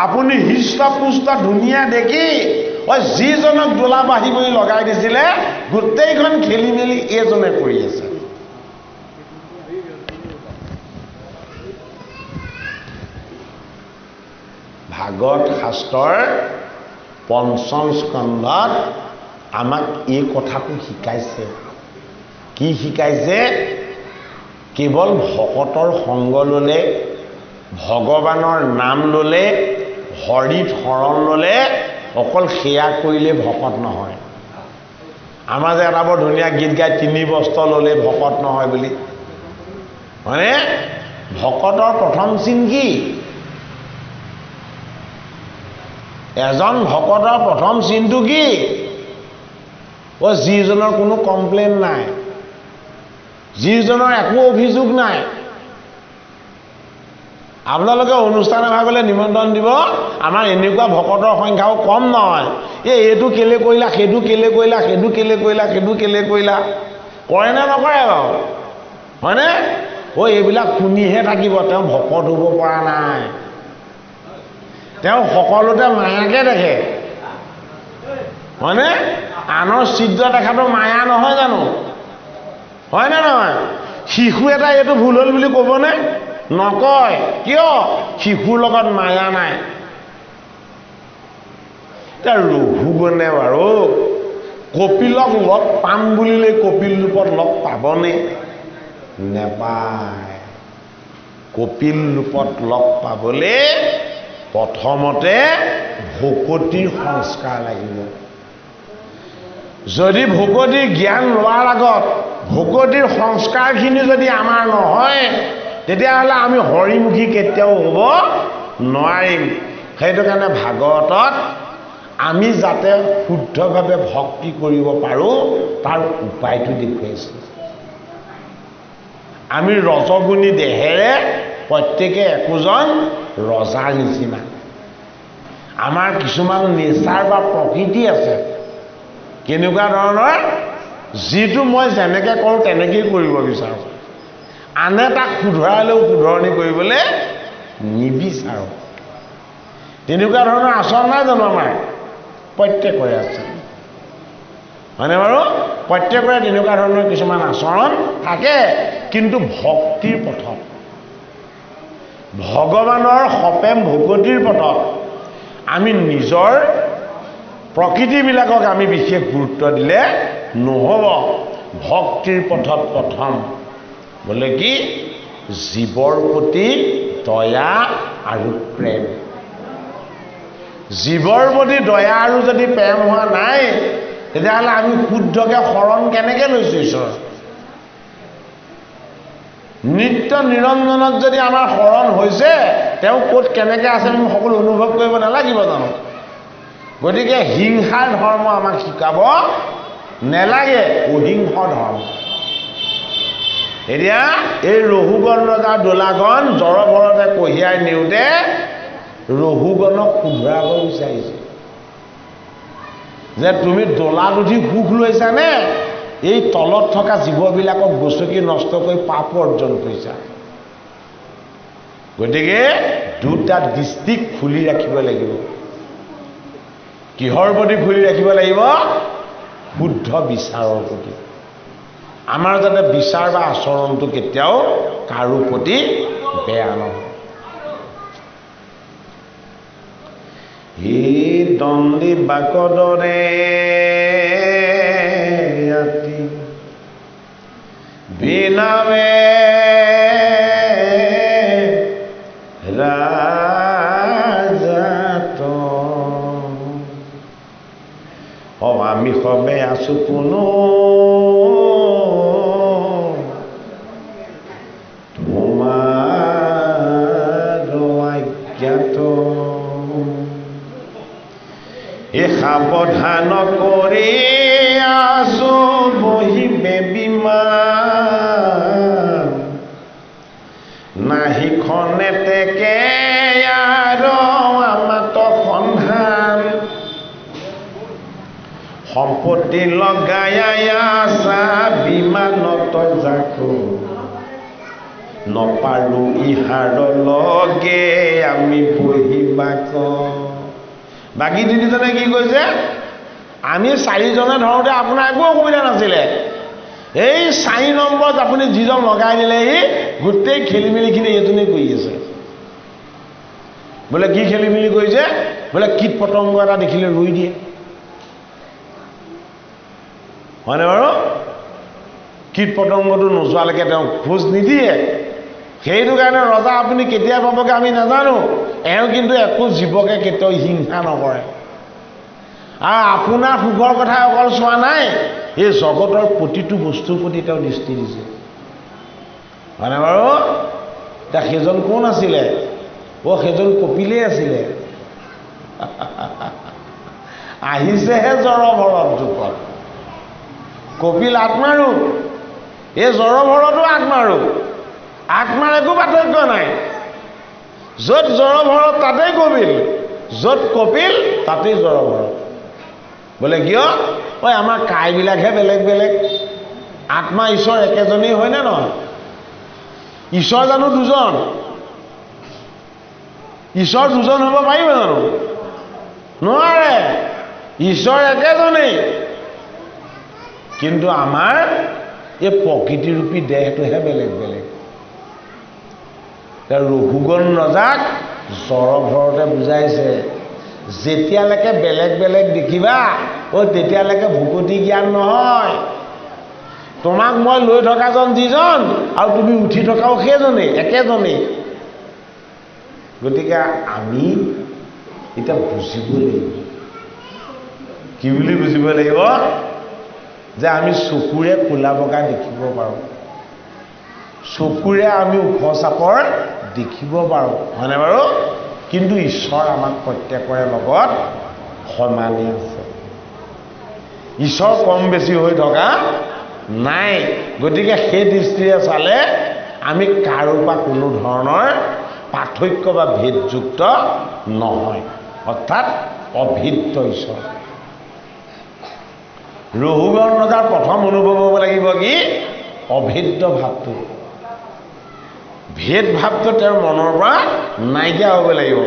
আপুনি হৃষ্টপুষ্ট ধুনীয়া দেখি যিজনক দোলা বাঢ়ি কৰি লগাই দিছিলে গোটেইখন খেলি মেলি এইজনে কৰি আছে। ভাগৱত শাস্ত্ৰৰ ৫ম স্কন্ধত আমাক এই কথাটো শিকাইছে। কি শিকাইছে? কেৱল ভকতৰ সংগ ল'লে, ভগৱানৰ নাম ল'লে, হৰিত শৰণ ল'লে, অকল সেয়া কৰিলে ভকত নহয়। আমাৰ যে এটা বৰ ধুনীয়া গীত গাই ৩ বস্ত্ৰ ল'লে ভকত নহয় বুলি, মানে ভকতৰ প্ৰথম চিন কি? এজন ভকতৰ প্ৰথম চিনটো কি? যিজনৰ কোনো কমপ্লেইন নাই, যিজনৰ একো অভিযোগ নাই। আপোনালোকে অনুষ্ঠান এভাগলৈ নিমন্ত্ৰণ দিব, আমাৰ এনেকুৱা ভকতৰ সংখ্যাও কম নহয়। এইটো কেলে কৰিলা, সেইটো কেলে কৰিলা, সেইটো কেলে কৰিলা, সেইটো কেলে কৰিলা, কৰে নে নকৰে বাৰু? হয়নে? এইবিলাক শুনিহে থাকিব, তেওঁ ভকত হ'ব পৰা নাই। তেওঁ সকলোতে মায়াকে দেখে, হয়নে? আনৰ ছিদ্ৰ দেখাটো মায়া নহয় জানো? হয়নে নহয়? শিশু এটা এইটো ভুল হ'ল বুলি ক'বনে? নকয়। কিয়? শিশুৰ লগত মায়া নাই। এতিয়া ৰঘুগণে বাৰু কপিলক লগ পাম বুলিলে কপিল ৰূপত লগ পাবনে? নেপায়। কপিল ৰূপত লগ পাবলৈ প্ৰথমতে ভকতিৰ সংস্কাৰ লাগিব। যদি ভকতিৰ জ্ঞান লোৱাৰ আগত ভকতিৰ সংস্কাৰখিনি যদি আমাৰ নহয় তেতিয়াহ'লে আমি হৰিমুখী কেতিয়াও হ'ব নোৱাৰিম। সেইটো কাৰণে ভাগৱতত আমি যাতে শুদ্ধভাৱে ভক্তি কৰিব পাৰোঁ তাৰ উপায়টো দেখুৱাইছে। আমি ৰজগুণী দেহেৰে প্ৰত্যেকে একোজন ৰজাৰ নিচিনা। আমাৰ কিছুমান নেচাৰ বা প্ৰকৃতি আছে, কেনেকুৱা ধৰণৰ? যিটো মই যেনেকৈ কৰোঁ তেনেকেই কৰিব বিচাৰোঁ। আনে তাক শুধৰালেও শুধৰণি কৰিবলৈ নিবিচাৰোঁ। তেনেকুৱা ধৰণৰ আচৰণ নাই জানো আমাৰ? প্ৰত্যেকৰে আছে, হয়নে বাৰু? প্ৰত্যেকৰে তেনেকুৱা ধৰণৰ কিছুমান আচৰণ থাকে, কিন্তু ভক্তিৰ পথত, ভগৱানৰ সপেম ভকতিৰ পথত আমি নিজৰ প্ৰকৃতিবিলাকক আমি বিশেষ গুৰুত্ব দিলে নহ'ব। ভক্তিৰ পথত প্ৰথম বোলে কি? জীৱৰ প্ৰতি দয়া আৰু প্ৰেম। জীৱৰ প্ৰতি দয়া আৰু যদি প্ৰেম হোৱা নাই, তেতিয়াহ'লে আমি শুদ্ধকৈ শৰণ কেনেকৈ লৈছোঁ ঈশ্বৰ? নিত্য নিৰঞ্জনত যদি আমাৰ শৰণ হৈছে, তেওঁ ক'ত কেনেকৈ আছে আমি সকলো অনুভৱ কৰিব নালাগিব জানো? গতিকে হিংসাৰ ধৰ্ম আমাক শিকাব নেলাগে, অহিংস ধৰ্ম। এতিয়া এই ৰহুগণ ৰজাৰ দোলাখন জড়ভৰতে কঢ়িয়াই নিওঁতে ৰহুগণক শুধৰাব বিচাৰিছে যে তুমি দোলাত উঠি সুখ লৈছানে, এই তলত থকা জীৱবিলাকক গচকি নষ্ট কৰি পাপ অৰ্জন কৰিছা। গতিকে দুটা দৃষ্টিক খুলি ৰাখিব লাগিব। কিহৰ প্ৰতি খুলি ৰাখিব লাগিব? শুদ্ধ বিচাৰৰ প্ৰতি। আমাৰ যাতে বিচাৰ বা আচৰণটো কেতিয়াও কাৰো প্ৰতি বেয়া নহয়। হি দণ্ডি বাকদৰে আতি বিনামে ৰাজাত আমি সবে আছো কোনো তোমাৰ আজ্ঞাত। এই সাৱধান কৰি আছো বহিবে বিমান, নাহিখনে তেকে আৰু আমাত সন্ধান। সম্পত্তি লগাই আছা বিমানত যাকো, নপাৰো ইহাৰ লগে আমি বহিবাক। বাকী তিনিজনে কি কৈছে? আমি চাৰিজনে ধৰোঁতে আপোনাৰ একো অসুবিধা নাছিলে, এই 4 নম্বৰত আপুনি যিজন লগাই দিলেহি গোটেই খেলি মেলিখিনি এইজনে কৰি আছে। বোলে কি খেলি মেলি কৰিছে? বোলে কীট পতংগ এটা দেখিলে ৰুই দিয়ে, হয়নে বাৰু? কীট পতংগটো নোযোৱালৈকে তেওঁ খোজ নিদিয়ে। সেইটো কাৰণে ৰজা আপুনি কেতিয়া পাবগৈ আমি নাজানো, এওঁ কিন্তু একো জীৱকে কেতিয়াও হিংসা নকৰে। আৰু আপোনাৰ সুখৰ কথা অকল চোৱা নাই, এই জগতৰ প্ৰতিটো বস্তুৰ প্ৰতি তেওঁ দৃষ্টি দিছে, হয়নে বাৰু? এতিয়া সেইজন কোন আছিলে? সেইজন কপিলেই আছিলে। আহিছেহে জড়ভৰত যুগত। কপিল আত্মাৰো, এই জড়ভৰতো আত্মাৰো, আত্মাৰ একো পাৰ্থক্য নাই। য'ত জড়ভৰত তাতেই কপিল, য'ত কপিল তাতেই জড়ভৰত। বোলে কিয়? আমাৰ কাইবিলাকহে বেলেগ বেলেগ, আত্মা ঈশ্বৰ একেজনেই হয়নে নহয়? ঈশ্বৰ জানো দুজন? ঈশ্বৰ দুজন হ'ব পাৰিব জানো? নোৱাৰে। ঈশ্বৰ একেজনেই, কিন্তু আমাৰ এই প্ৰকৃতিৰূপী দেহটোহে বেলেগ বেলেগ। ৰহুগণ ৰজাক জড়ভৰতে বুজাইছে, যেতিয়ালৈকে বেলেগ বেলেগ দেখিবা তেতিয়ালৈকে ভকতি জ্ঞান নহয়। তোমাক মই লৈ থকাজন যিজন আৰু তুমি উঠি থকাও সেইজনেই, একেজনেই। গতিকে আমি এতিয়া বুজিব লাগিব। কি বুলি বুজিব লাগিব? যে আমি চকুৰে ক'লা বগা দেখিব পাৰোঁ, চকুৰে আমি ওখ চাপৰ দেখিব পাৰোঁ, হয়নে বাৰু? কিন্তু ঈশ্বৰ আমাক প্ৰত্যেকৰে লগত সমানেই আছে। ঈশ্বৰ কম বেছি হৈ থকা নাই। গতিকে সেই দৃষ্টিৰে চালে আমি কাৰো পৰা কোনো ধৰণৰ পাৰ্থক্য বা ভেদযুক্ত নহয়, অৰ্থাৎ অভিন্ন ঈশ্বৰ। ৰহুগণ ৰজাৰ প্ৰথম অনুভৱ হ'ব লাগিব কি? অভেদ্য ভাৱটো, ভেদ ভাৱটো তেওঁৰ মনৰ পৰা নাইকিয়া হ'ব লাগিব।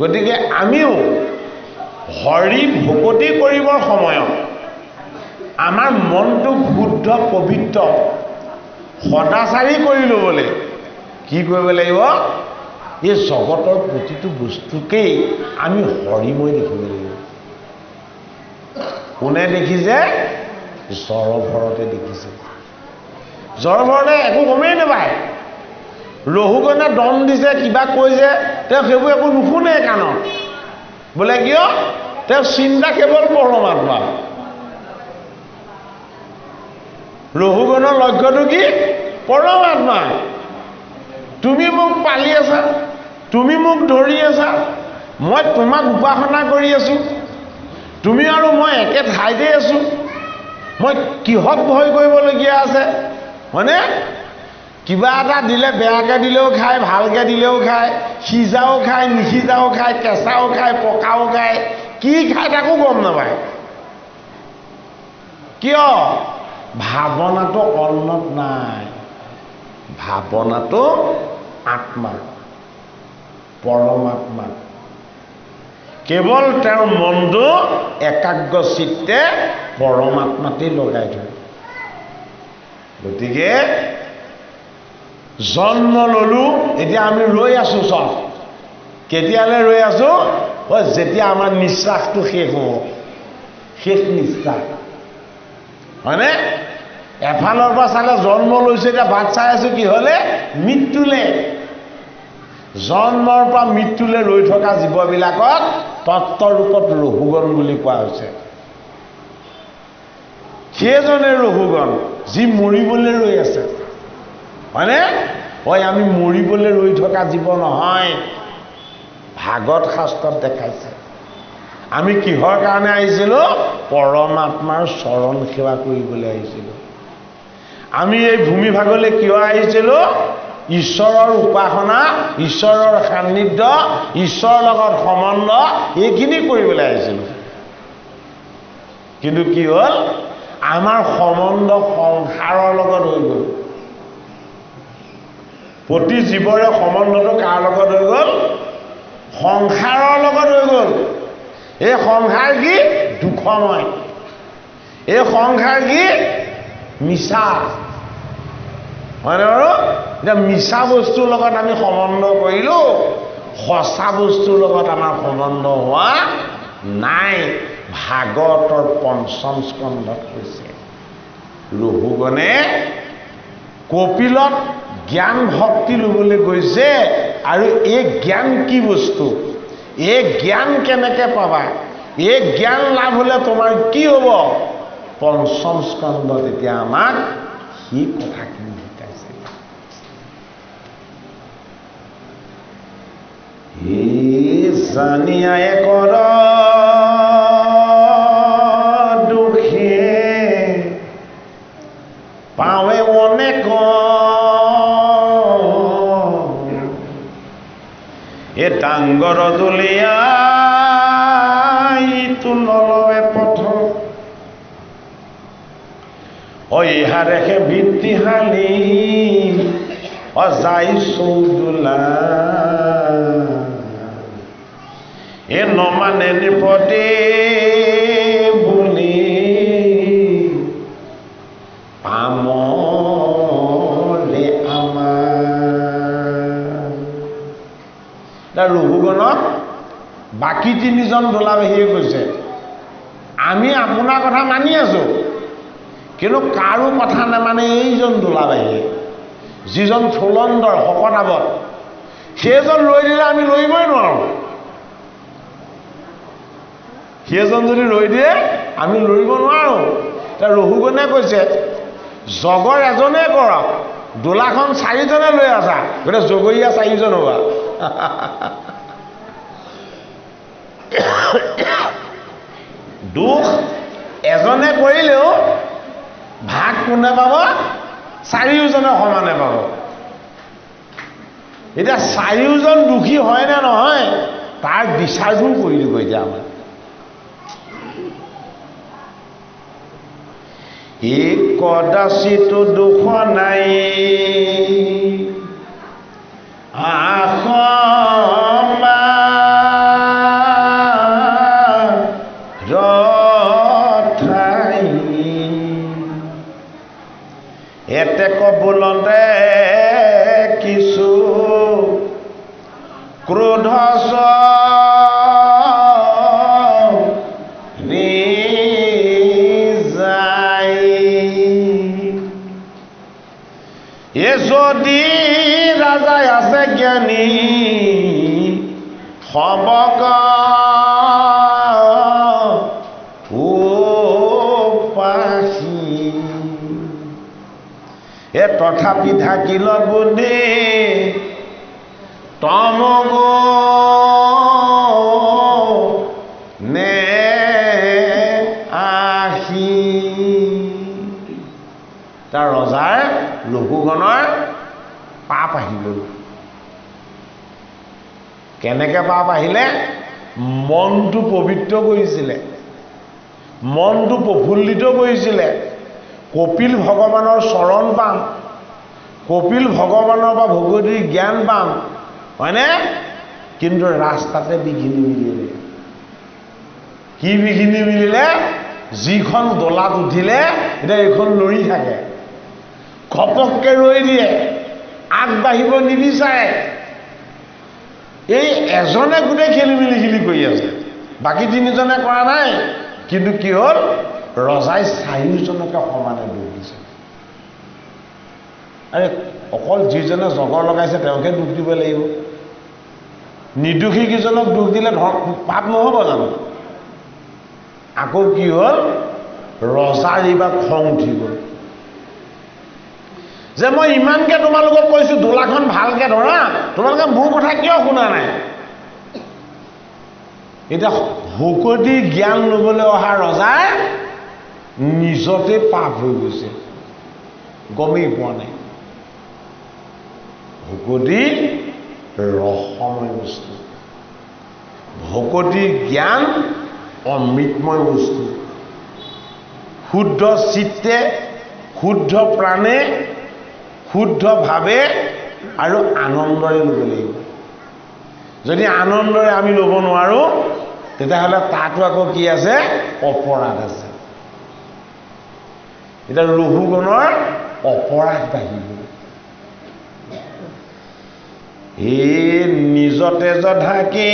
গতিকে আমিও হৰি ভকতি কৰিবৰ সময়ত আমাৰ মনটো শুদ্ধ পবিত্ৰ সদাচাৰী কৰি ল'বলৈ কি কৰিব লাগিব? এই জগতৰ প্ৰতিটো বস্তুকেই আমি হৰিময় দেখিব লাগিব। কোনে দেখিছে? জড়ভৰতে দেখিছে। জড়ভৰতে একো গমেই নাপায়। ৰহুগণে দম দিছে, কিবা কৈছে, তেওঁ সেইবোৰ একো নুশুনে কাণত। বোলে কিয়? তেওঁ চিন্তা কেৱল পৰমাত্মা। ৰহুগণৰ লক্ষ্যটো কি? পৰমাত্মা। তুমি মোক পালি আছা, তুমি মোক ধৰি আছা, মই তোমাক উপাসনা কৰি আছো, তুমি আৰু মই একে ঠাইতে আছো, মই কিহক ভয় কৰিবলগীয়া আছে? হয়নে? কিবা এটা দিলে বেয়াকৈ দিলেও খায়, ভালকৈ দিলেও খায়, সিজাও খায়, নিসিজাও খায়, কেঁচাও খায়, পকাও খায়, কি খায় তাকো গম নাপায়। কিয়? ভাৱনাটো অন্নত নাই। ভাৱনাটো আত্মা, পৰমাত্মা। কেৱল তেওঁৰ মনটো একাগ্ৰ চিত্তে পৰমাত্মাতেই লগাই থয়। গতিকে জন্ম ললো, এতিয়া আমি ৰৈ আছো। চব কেতিয়ালৈ ৰৈ আছো? যেতিয়া আমাৰ নিশ্বাসটো শেষ হ'ব, শেষ নিশ্বাস। হয়নে? এফালৰ পৰা চালে জন্ম লৈছো, এতিয়া বাট চাই আছো কি হলে? মৃত্যুলে। জন্মৰ পৰা মৃত্যুলৈ ৰৈ থকা জীৱবিলাকক তত্ত্বৰূপত ৰহুগণ বুলি কোৱা হৈছে। সেইজনে ৰহুগণ যি মৰিবলৈ ৰৈ আছে। হয়নে? আমি মৰিবলৈ ৰৈ থকা জীৱ নহয়। ভাগৱত শাস্ত্ৰত দেখাইছে আমি কিহৰ কাৰণে আহিছিলো? পৰমাত্মাৰ চৰণ সেৱা কৰিবলৈ আহিছিলো। আমি এই ভূমিভাগলৈ কিয় আহিছিলো? ঈশ্বৰৰ উপাসনা, ঈশ্বৰৰ সান্নিধ্য, ঈশ্বৰৰ লগত সম্বন্ধ এইখিনি কৰিবলৈ আহিছিলো। কিন্তু কি হ'ল? আমাৰ সম্বন্ধ সংসাৰৰ লগত হৈ গ'ল। প্ৰতি জীৱৰে সম্বন্ধটো কাৰ লগত হৈ গ'ল? সংসাৰৰ লগত হৈ গ'ল। এই সংসাৰ কি? দুখময়। এই সংসাৰ কি? মিছা। হয় নে বাৰু? এতিয়া মিছা বস্তুৰ লগত আমি সম্বন্ধ কৰিলো, সঁচা বস্তুৰ লগত আমাৰ সম্বন্ধ হোৱা নাই। ভাগৱতৰ পঞ্চম স্কন্ধত কৈছে ৰহুগণে কপিলত জ্ঞান ভক্তি ল'বলৈ গৈছে। আৰু এই জ্ঞান কি বস্তু? এই জ্ঞান কেনেকৈ পাবা? এই জ্ঞান লাভ হ'লে তোমাৰ কি হ'ব? পঞ্চম স্কন্ধত এতিয়া আমাক সেই কথাখিনি শিকাইছে। জানিয়াই কৰ দুখে পাৱে অনেক, এ ডাংগৰ দলিয়াই ইটো নলৱে পথ, ইহাৰেহে বৃত্তিশালী অজাই চৌদোলা, এ নমানে নিপদে বুলি পামলে আমাৰ। ৰহুগণক বাকী তিনিজন দোলাবাহীয়ে কৈছে, আমি আপোনাৰ কথা মানি আছো, কিন্তু কাৰো কথা নামানে এইজন দোলাবাহীয়ে, যিজন থলন্দৰ শকতাবত। সেইজন ৰৈ দিলে আমি ৰৈবই নোৱাৰো। সেইজন যদি ৰৈ দিয়ে আমি লৰিব নোৱাৰো। ৰহুগণে কৈছে জগৰ এজনে কৰক, দোলাখন চাৰিজনে লৈ আছা, গতিকে জগৰীয়া চাৰিজন হোৱা। দুখ এজনে কৰিলেও ভাগ কোনে পাব? চাৰিওজনে সমানে পাব। এতিয়া চাৰিওজন দুখী হয় নে নহয় তাৰ বিচাৰবোৰ কৰি দিব এতিয়া আমাৰ। এই কদাচিত দুখ নাই আশ এতে কবুলতে কিছু ক্ৰোধ এ যদি ৰাজাই আছে জ্ঞানী সবক পাখি এ তথাপি থাকিল বুদ্ধি তমগ নে আহি তাৰ ৰজাৰ লঘুগণৰ পাপ আহিল কেনেকৈ পাপ আহিলে মনটো পবিত্ৰ কৰিছিলে মনটো প্ৰফুল্লিত কৰিছিলে কপিল ভগৱানৰ চৰণ পাম কপিল ভগৱানৰ বা ভগৱতীৰ জ্ঞান পাম হয়নে কিন্তু ৰাস্তাতে বিঘিনি মিলিলে কি বিঘিনি মিলিলে যিখন দলাত উঠিলে এতিয়া এইখন লৰি থাকে ঘপককৈ ৰৈ দিয়ে আগবাঢ়িব নিবিচাৰে এই এজনে গোটেই খেলি মেলি কৰি আছে বাকী তিনিজনে কৰা নাই কিন্তু কি হ'ল ৰজাই চাৰিওজনকে সমানে দুখ দিছে আৰে অকল যিজনে জগৰ লগাইছে তেওঁকে দুখ দিব লাগিব নিৰ্দোষী কিজনক দুখ দিলে পাপ নহ'ব জানো আকৌ কি হ'ল ৰজাৰ এইবাৰ খং উঠি গ'ল যে মই ইমানকৈ তোমালোকক কৈছোঁ দোলাখন ভালকৈ ধৰা তোমালোকে মোৰ কথা কিয় শুনা নাই এতিয়া ভকতি জ্ঞান ল'বলৈ অহা ৰজাই নিজতে পাপ হৈ গৈছে গমেই পোৱা নাই ভকতি ৰসময় বস্তু ভকতি জ্ঞান অমৃতময় বস্তু শুদ্ধ চিত্তে শুদ্ধ প্ৰাণে শুদ্ধভাৱে আৰু আনন্দৰে ল'ব লাগিব যদি আনন্দৰে আমি ল'ব নোৱাৰোঁ তেতিয়াহ'লে তাতো আকৌ কি আছে অপৰাধ আছে এতিয়া লঘুগণৰ অপৰাধ বাঢ়িব এই নিজতে যধাকে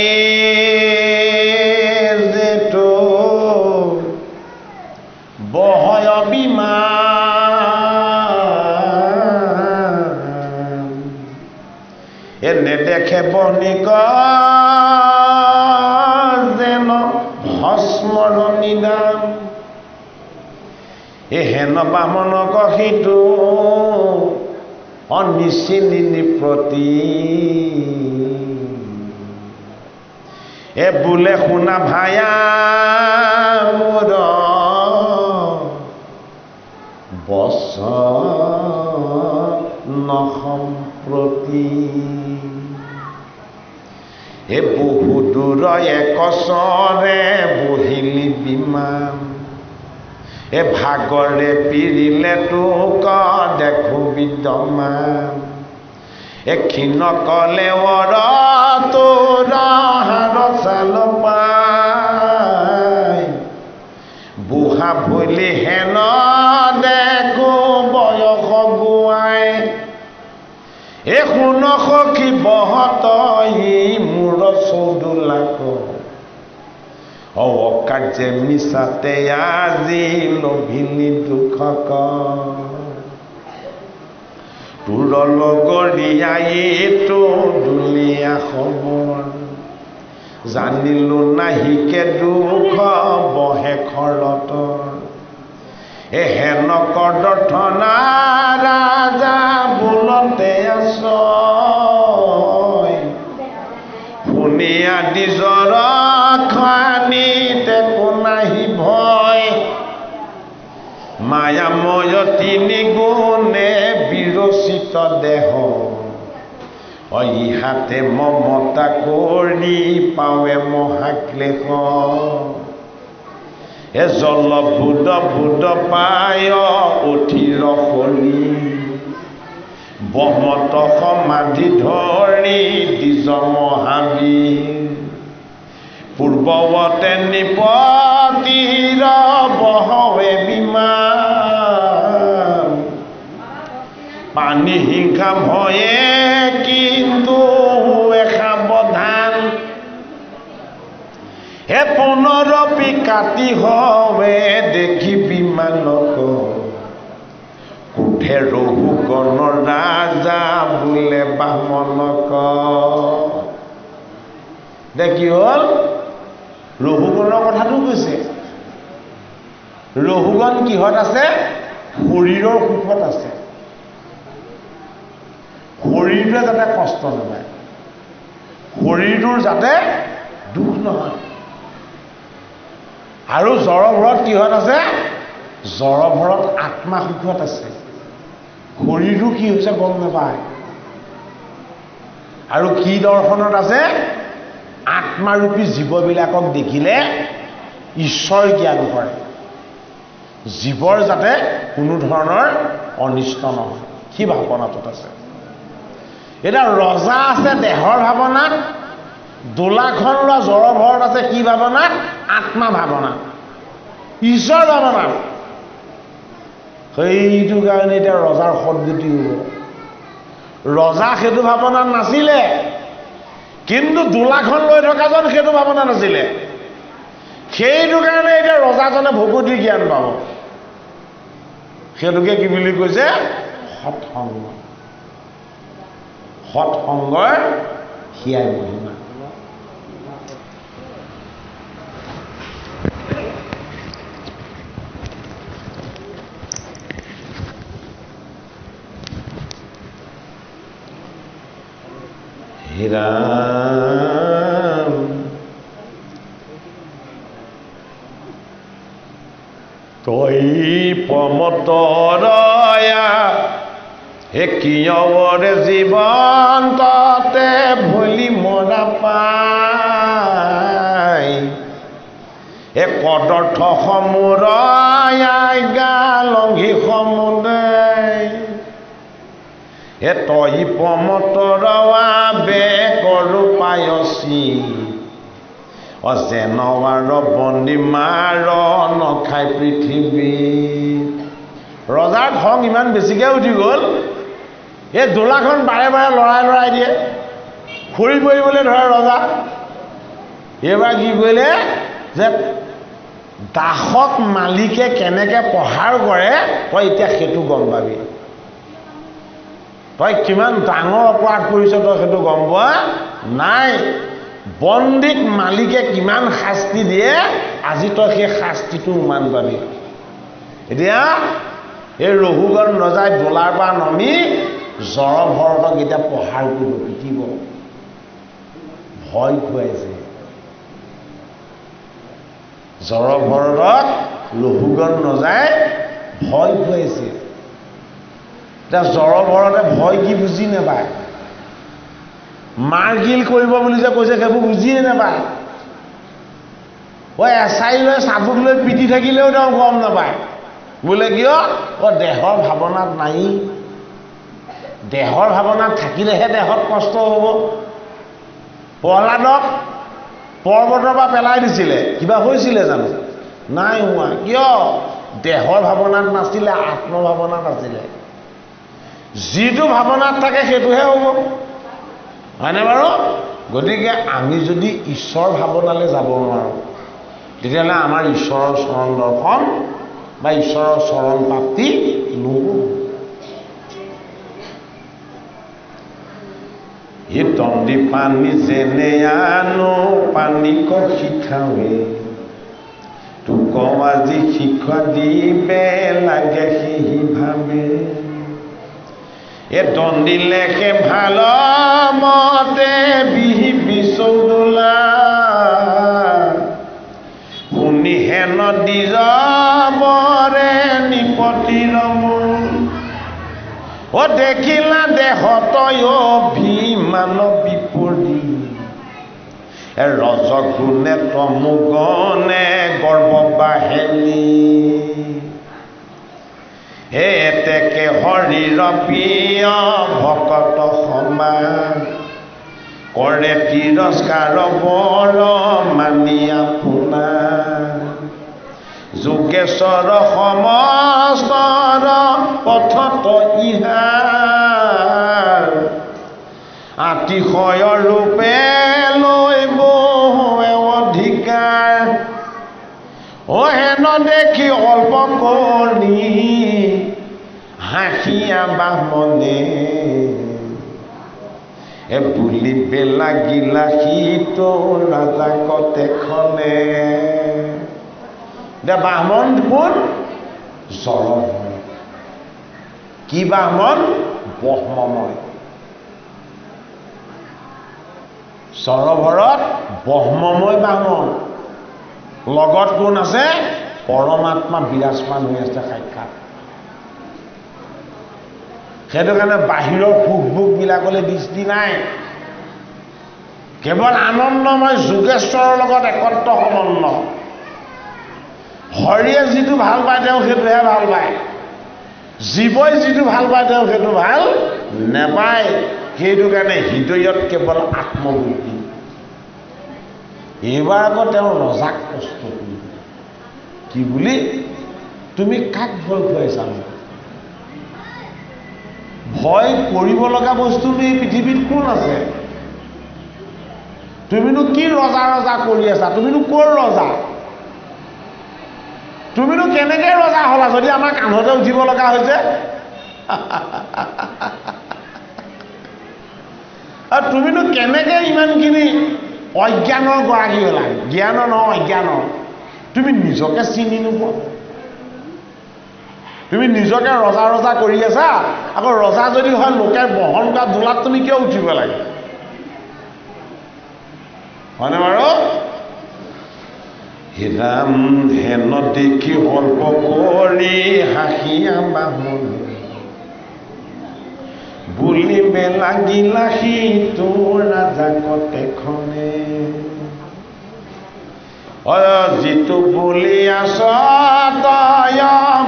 যেতো বহয় বিমান এনে দেখে বণিক যেন ভস্মৰ নিদান এহেন বামনক সিটো অনিচিনি প্ৰতি এ বোলে শুনা ভায়া মোৰ বচন সম্প্ৰতি এ বহু দূৰ একচৰে বহিলি বিমান এ ভাগৰে পিৰিলে তোক দেখো বিদ্যমান এ ক্ষীণ কলে ৱৰ তোৰ হাৰ চাল পাই বুঢ়া ভুলি হেন দেখো বয়স গুৱাই এ শুন সখী বহত মোৰ চৌদোলাক অকাৰ্যে মিছাতে আজি লভিলি দুখক তোৰ লগৰীয়াইতো দুলীয়া খবৰ জানিলো নাহিকে দুখ বহে খৰতৰ এহেন কদৰ্থনা ৰাজা বোলতে আছ শুনি আদি জ্বৰ খানি তেকো নাহি ভয় মায়াময় তিনি গুণে বিৰচিত দেহ ইহাতে মমতা কৰি পাৱে মহাক্লেশ এ জল ভূত ভূত পায় অঠিৰ সলি বহমত সমাধি ধৰি দিজ মহাবীৰ পূৰ্বৱতে নিপতিৰ বহৱে বিমান হিংসা ভয়ে কিন্তু সাৱধান হে পুনৰপি কাটি হৱে দেখিবি মানক কোঠে ৰঘুগণৰ ৰাজা বোলে বামনক দে কি হ'ল ৰঘুগণৰ কথাটো কৈছে ৰঘুগণ কিহত আছে শৰীৰৰ সুখত আছে শৰীৰটোৱে যাতে কষ্ট নাপায় শৰীৰটোৰ যাতে দুখ নহয় আৰু জড়ভৰত কিহত আছে জড়ভৰত আত্মা সুখত আছে শৰীৰটো কি হৈছে গম নাপায় আৰু কি দৰ্শনত আছে আত্মাৰূপী জীৱবিলাকক দেখিলে ঈশ্বৰ জ্ঞান কৰে জীৱৰ যাতে কোনো ধৰণৰ অনিষ্ট নহয় কি ভাৱনাটোত আছে এতিয়া ৰজা আছে দেহৰ ভাৱনাত দোলাখন লোৱা জড়ভৰত আছে কি ভাৱনাত আত্মা ভাৱনাত ঈশ্বৰ ভাৱনাত সেইটো কাৰণে এতিয়া ৰজাৰ সদ্গতি হ'ব ৰজা সেইটো ভাৱনাত নাছিলে কিন্তু দোলাখন লৈ থকাজন সেইটো ভাৱনা নাছিলে সেইটো কাৰণে এতিয়া ৰজাজনে ভগৱতীৰ জ্ঞান পাব সেইটোকে কি বুলি কৈছে সৎসংগ সৎসংগৰ হিয়াই মহিমা ৰাম তই পমতৰয়া হে কিয়ৰে জীৱন ততে ভলি মৰা পাই হে কদৰ্থ সমূৰয়াই গা লংঘি সমুদায় হে তই পমতৰৱা বে কৰো পায়সী অজেনৱাৰ বন্দী মাৰ নখাই পৃথিৱী ৰজাৰ খং ইমান বেছিকৈ উঠি গ'ল এই দোলাখন বাৰে বাৰে লৰাই দিয়ে খৰি পৰিবলৈ ধৰে ৰজা এইবাৰ কি কৰিলে যে দাসক মালিকে কেনেকৈ প্ৰহাৰ কৰে তই এতিয়া সেইটো গম পাবি তই কিমান ডাঙৰ অপৰাধ কৰিছ তই সেইটো গম পোৱা নাই বন্দীক মালিকে কিমান শাস্তি দিয়ে আজি তই সেই শাস্তিটো উমান পাবি এতিয়া এই ৰঘুগণ ৰজাই দোলাৰ পৰা নামি জড়ভৰতক এতিয়া প্ৰহাৰ কৰিব পিটিব ভয় খুৱাইছে জড়ভৰতক ৰঘুগণ ৰজাই ভয় খুৱাইছে এতিয়া জড়ভৰতে ভয় কি বুজি নাপায় মাৰগিল কৰিব বুলি যে কৈছে সেইবোৰ বুজিয়ে নাপায় এচাৰি লৈ চাবুক লৈ পিটি থাকিলেও তেওঁ গম নাপায় বোলে কিয় দেহৰ ভাৱনাত নাই দেহৰ ভাৱনাত থাকিলেহে দেহত কষ্ট হ'ব প্ৰহ্লাদক পৰ্বতৰ পৰা পেলাই দিছিলে কিবা হৈছিলে জানো নাই হোৱা কিয় দেহৰ ভাৱনাত নাছিলে আত্মভাৱনাত আছিলে যিটো ভাৱনাত থাকে সেইটোহে হ'ব হয়নে বাৰু গতিকে আমি যদি ঈশ্বৰ ভাৱনালৈ যাব নোৱাৰোঁ তেতিয়াহ'লে আমাৰ ঈশ্বৰৰ চৰণ দৰ্শন বা ঈশ্বৰৰ চৰণ প্ৰাপ্তি নহ'ব ই তন্দি পানী যেনে আনো পানী কষি খাৱে তোক আজি শিক্ষা দিবে লাগে সি ভাবে এ দণ্ডিলেকে ভাল মতে বিহি বিচৌদোলা শুনি হেন দিজবৰে নিপতিৰ মূল ও দেখিলা দেহত অভিমান বিপৰী ৰজগুণে তমুগণে গৰ্ব বাহেলি হে এতেকে শৰীৰ প্ৰিয় ভকত সমান কৰে তিৰস্কাৰ বৰ মানি আপোনাৰ যোগেশ্বৰ সমস্তৰ পথত ইহা অতিশয় ৰূপে লৈ বহুৱে অধিকাৰ হেন দেখি অল্প কৰি হাঁহিয়া বামনে বুলিবে লাগিলা সিটো ৰাজাকতে খনে দে বামন কোন জলধৰ কি বামন ব্ৰহ্মময় সৰোবৰত ব্ৰহ্মময় বামন লগত কোন আছে পৰমাত্মা বিৰাজমান হৈ আছে সাক্ষাৎ সেইটো কাৰণে বাহিৰৰ সুখভোগবিলাকলৈ দৃষ্টি নাই কেৱল আনন্দময় যোগেশ্বৰৰ লগত একত্ৰ সম্বন্ধ হৰিয়ে যিটো ভাল পায় তেওঁ সেইটোহে ভাল পায় জীৱই যিটো ভাল পায় তেওঁ সেইটো ভাল নাপায় সেইটো কাৰণে হৃদয়ত কেৱল আত্মবুদ্ধি এইবাৰ আকৌ তেওঁ ৰজাক কষ্ট কৰিব কি বুলি তুমি কাক ভয় খুৱাইছা ভয় কৰিব লগা বস্তুটো এই পৃথিৱীত কোন আছে তুমিনো কি ৰজা ৰজা কৰি আছা তুমিনো ক'ৰ ৰজা তুমিনো কেনেকৈ ৰজা হ'লা যদি আমাৰ কান্ধতে উঠিব লগা হৈছে আৰু তুমিনো কেনেকৈ ইমানখিনি অজ্ঞানৰ গৰাকী হ'লা জ্ঞানৰ নহয় অজ্ঞানৰ তুমি নিজকে চিনি নোপোৱা তুমি নিজকে ৰজা ৰজা কৰি আছা আকৌ ৰজা যদি হয় লোকে বহন কৰা দোলাত তুমি কিয় উঠিব লাগে হয়নে বাৰু হিৰাম হেন দেখি অল্প কৰি হাঁহিয়া বামনে বুলিবে লাগিলা সিটো ৰাজাকতে খনে যিটো বুলি আছ তই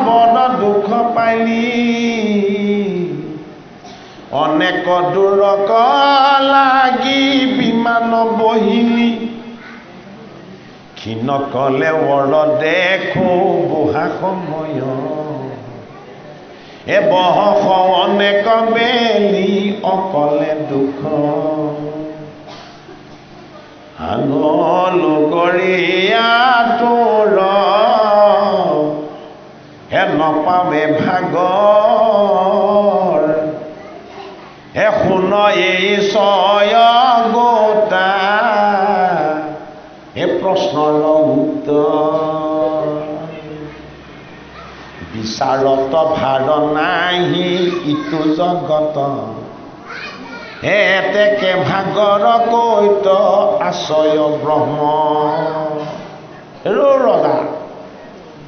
বদ দুখ পাইলি অনেক দূৰক লাগি বিমান বহিলি ক্ষীণ কলে বৰ দেখো বুঢ়া সময় বহস অনেক বেলি অকলে দুখ লগৰীয়া তোৰ নপাবে ভাগৰ শুন এই ছয় গোটা প্ৰশ্নৰ উত্তৰ বিচাৰত ভাৰ নাহি ইটো জগত এতেকে ভাগৰ কৈত আশ্ৰয় ব্ৰহ্ম ৰজা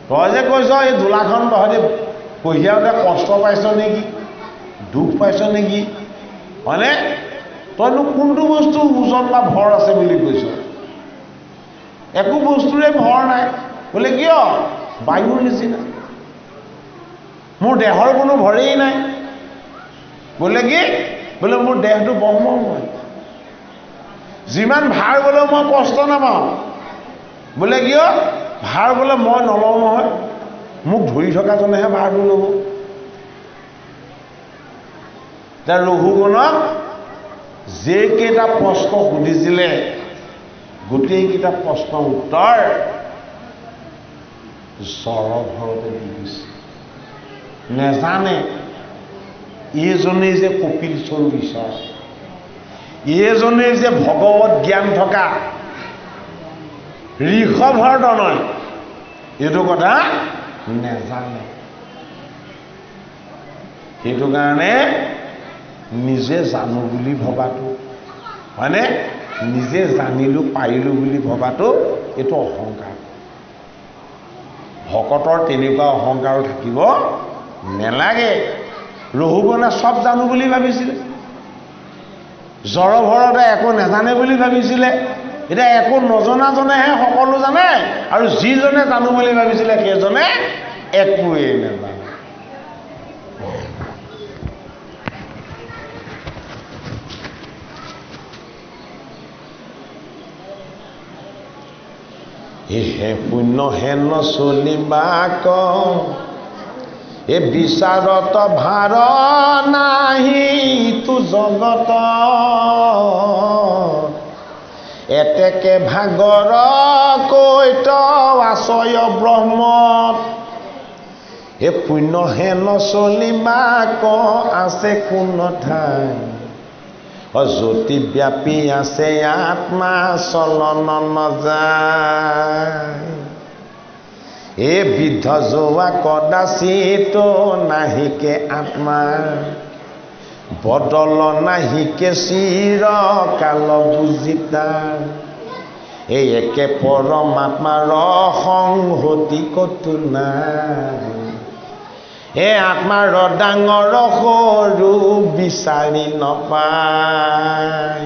তই যে কৈছ এই দোলাখন তহঁতি কঢ়িয়াওঁতে কষ্ট পাইছ নেকি দুখ পাইছ নেকি হয়নে তইনো কোনটো বস্তু ওজন বা ভৰ আছে বুলি কৈছ একো বস্তুৰে ভৰ নাই বোলে কিয় বায়ুৰ নিচিনা মোৰ দেহৰ কোনো ভৰেই নাই বোলে কি বোলে মোৰ দেহটো ব্ৰহ্মময় যিমান ভাৰ বোলে মই কষ্ট নাপাওঁ বোলে কিয় ভাৰ বোলে মই নলওঁ নহয় মোক ধৰি থকাজনেহে ভাৰটো ল'ব এতিয়া ৰঘুগণক যেইকেইটা প্ৰশ্ন সুধিছিলে গোটেইকেইটা প্ৰশ্নৰ উত্তৰ জড়ভৰতে দি দিছে নেজানে এইজনেই যে কপিল স্বৰূপ ঈশ্বৰ এইজনেই যে ভগৱত জ্ঞান থকা ঋষভৰ্ধনয় এইটো কথা নেজানে সেইটো কাৰণে নিজে জানো বুলি ভবাটো হয়নে নিজে জানিলোঁ পাৰিলোঁ বুলি ভবাটো এইটো অহংকাৰ ভকতৰ তেনেকুৱা অহংকাৰো থাকিব নেলাগে ৰঘুগণে চব জানো বুলি ভাবিছিলে জড়ভৰতে একো নেজানে বুলি ভাবিছিলে এতিয়া একো নজনাজনেহে সকলো জানে আৰু যিজনে জানো বুলি ভাবিছিলে সেইজনে একোৱেই নেজানে হে পুণ্য হেন চলিবা ক এ বিচাৰত ভাৰ নাহি তু জগত এতেকে ভাগৰ কৈত আচয় ব্ৰহ্মত এ পুণ্য হে নচলিবা ক আছে কোন ঠাই অজ্যোতি ব্যাপী আছে আত্মা চলন নযায় এ বিদ্ধ যোৱা কদাচিত নাহিকে আত্মা বদল নাহিকে চিৰ কাল বুজিতা এই একে পৰমাত্মাৰ সংহতি কতো নাই এ আত্মাৰ ডাঙৰ সৰু বিচাৰি নপায়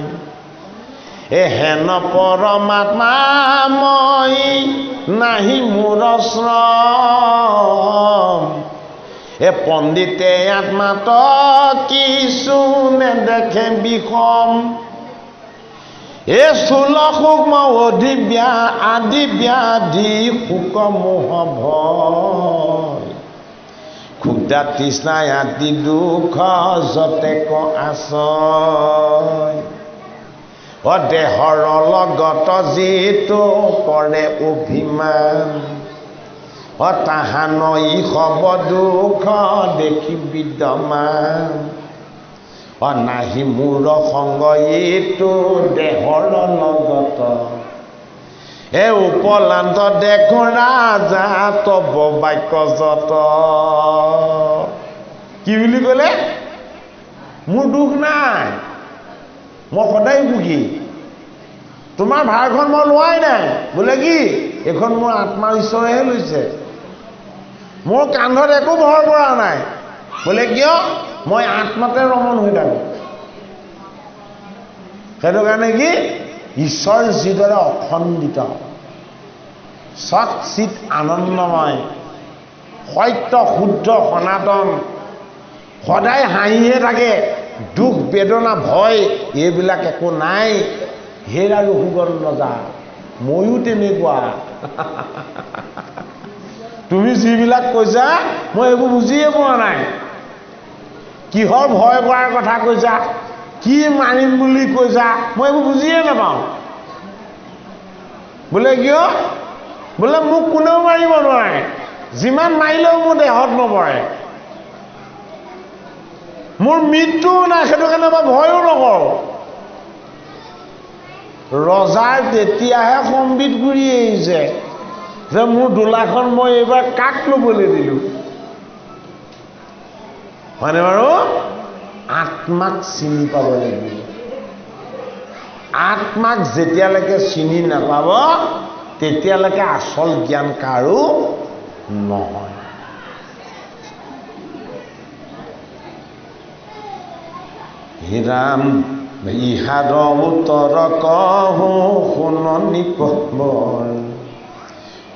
এ হেন পৰমাত্মা মই নাহি মোৰ শ্ৰম এ পণ্ডিতে আত্মাত কিছু নেদেখে বিষম এ স্থূল সূক্ষ্ম অধিব্যা আদি ব্যাধি শোক মোহ ভয় ক্ষুধা তৃষ্ণাই আদি দুখ যতে ক আশ্ৰয় দেহৰ লগত যিটো কৰে অভিমান তাহান ই হব দুখ দেখি বিদ্যমান নাহি মোৰ সংগ এইটো দেহৰ লগত এ উপলান্ত দেখো ৰাজা তব বাক্য যত কি বুলি ক'লে মোৰ দুখ নাই মই সদায় সুখী তোমাৰ ভাৰখন মই লোৱাই নাই বোলে কি এইখন মোৰ আত্মাৰ ঈশ্বৰেহে লৈছে মোৰ কান্ধত একো ভৰ পৰা নাই বোলে কিয় মই আত্মাতে ৰমণ হৈ থাকো সেইটো কাৰণে কি ঈশ্বৰ যিদৰে অখণ্ডিত সৎ চিত আনন্দময় সত্য শুদ্ধ সনাতন সদায় হাঁহিয়ে থাকে দুখ বেদনা ভয় এইবিলাক একো নাই হেৰ আৰু সুগন্ধ যা ময়ো তেনেকুৱা তুমি যিবিলাক কৈছা মই এইবোৰ বুজিয়ে পোৱা নাই কিহৰ ভয় কৰাৰ কথা কৈছা কি মাৰিম বুলি কৈছা মই এইবোৰ বুজিয়ে নাপাওঁ বোলে কিয় বোলে মোক কোনেও মাৰিব নোৱাৰে যিমান মাৰিলেও মোৰ দেহত নপৰে মোৰ মৃত্যু নাই সেইটো কাৰণে মই ভয়ো নকৰোঁ ৰজাৰ তেতিয়াহে সম্বিত ঘূৰি আহিছে যে মোৰ দোলাখন মই এইবাৰ কাক ল'বলৈ দিলোঁ হয়নে বাৰু আত্মাক চিনি পাব লাগিব আত্মাক যেতিয়ালৈকে চিনি নাপাব তেতিয়ালৈকে আচল জ্ঞান কাৰো নহয় হে ৰাম ইহাদ উত্তৰ কহো শুননি পবৰ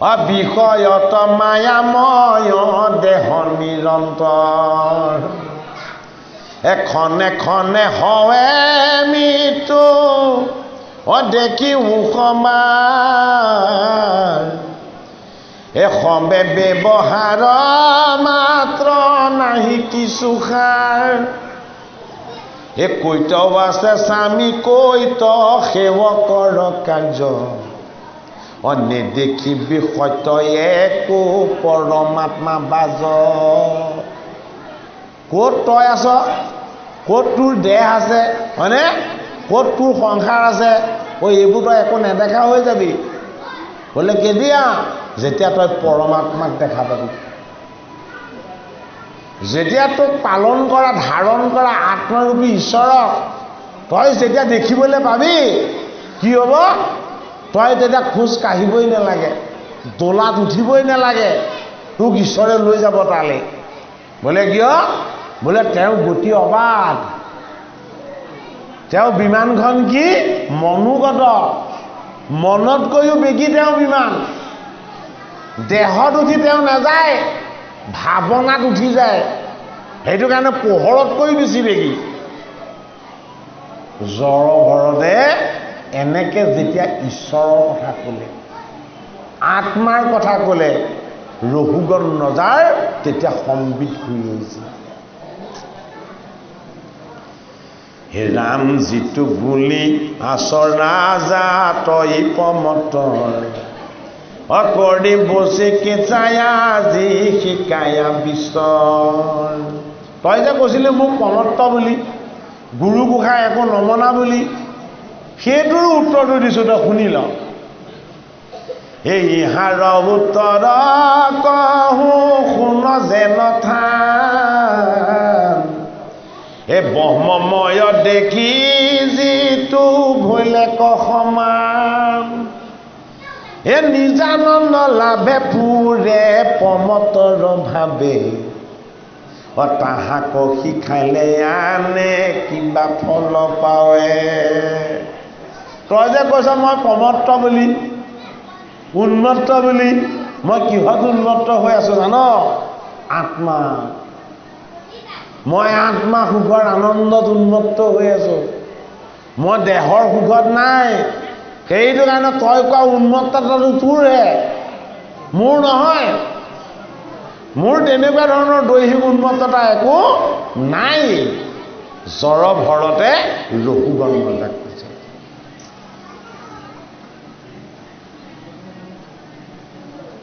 অবিষয়ত মায়াময় দেহ নিৰন্তৰ এখনে খনে হয় মৃত্যু দেখি সমাৰ এসমে ব্যৱহাৰ মাত্ৰ নাহি কিছু সাৰ এ কৈত আছে স্বামী কৈত সেৱকৰ কাৰ্য নেদেখিবি সত্য একো পৰমাত্মা বাজ ক'ত তই আছ ক'ত তোৰ দেহ আছে হয়নে ক'ত তোৰ সংসাৰ আছে এইবোৰ তই একো নেদেখা হৈ যাবি বোলে কেতিয়া যেতিয়া তই পৰমাত্মাক দেখা পাবি যেতিয়া তোক পালন কৰা ধাৰণ কৰা আত্মৰূপী ঈশ্বৰক তই যেতিয়া দেখিবলৈ পাবি কি হ'ব তই তেতিয়া খোজ কাঢ়িবই নালাগে দোলাত উঠিবই নালাগে তোক ঈশ্বৰে লৈ যাব তালৈ বোলে কিয় বোলে তেওঁ গতি অবাধ তেওঁ বিমানখন কি মনোগত মনতকৈও বেগী তেওঁ বিমান দেহত উঠি তেওঁ নাযায় ভাৱনাত উঠি যায় সেইটো কাৰণে পোহৰতকৈ বেছি বেগী জড় ঘৰতে এনেকে যেতিয়া ঈশ্বৰৰ কথা ক'লে আত্মাৰ কথা ক'লে ৰহুগণ ৰজাৰ তেতিয়া সম্বিত হৈ আহিছে। হে ৰাম যিটো বুলি আচৰা জাতই পমতৰ অকৰি বসে কেঁচায়া যি শিকায়া বিশ্বৰ। তই যে কৈছিলি মোক পমত্ত বুলি, গুৰু গোসাঁই একো নমনা বুলি, সেইটোৰো উত্তৰটো দিছোঁ, তই শুনি ল। এই ইহাৰ উত্তৰ কহো শুন যেন থান, এই ব্ৰহ্মময় দেখি যিটো ভৈলে সমান, এ নিজানন্দ লাভে পুৰে পমতৰ ভাবে, তাহাক শিখালে আনে কিবা ফল পাৱে। তই যে কৈছ মই পমত্ত বুলি, উন্মত্ত বুলি, মই কিহত উন্মত্ত হৈ আছো জান? আত্মা। মই আত্মা সুখৰ আনন্দত উন্মত্ত হৈ আছো, মই দেহৰ সুখত নাই। সেইটো কাৰণে তই কোৱা উন্মত্ততাটো তোৰহে, মোৰ নহয়। মোৰ তেনেকুৱা ধৰণৰ দৈহিক উন্মত্ততা একো নাই। জড় ভৰতে ৰহুগণ ৰজাক কৈছে।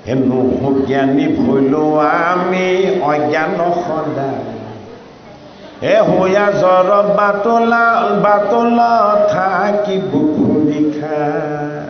হেনো জ্ঞানী ভৈলো আমি অজ্ঞান সদায়, এ হৈয়া জড় বাতলা বাতলা থাকিব ঘূৰি খাই।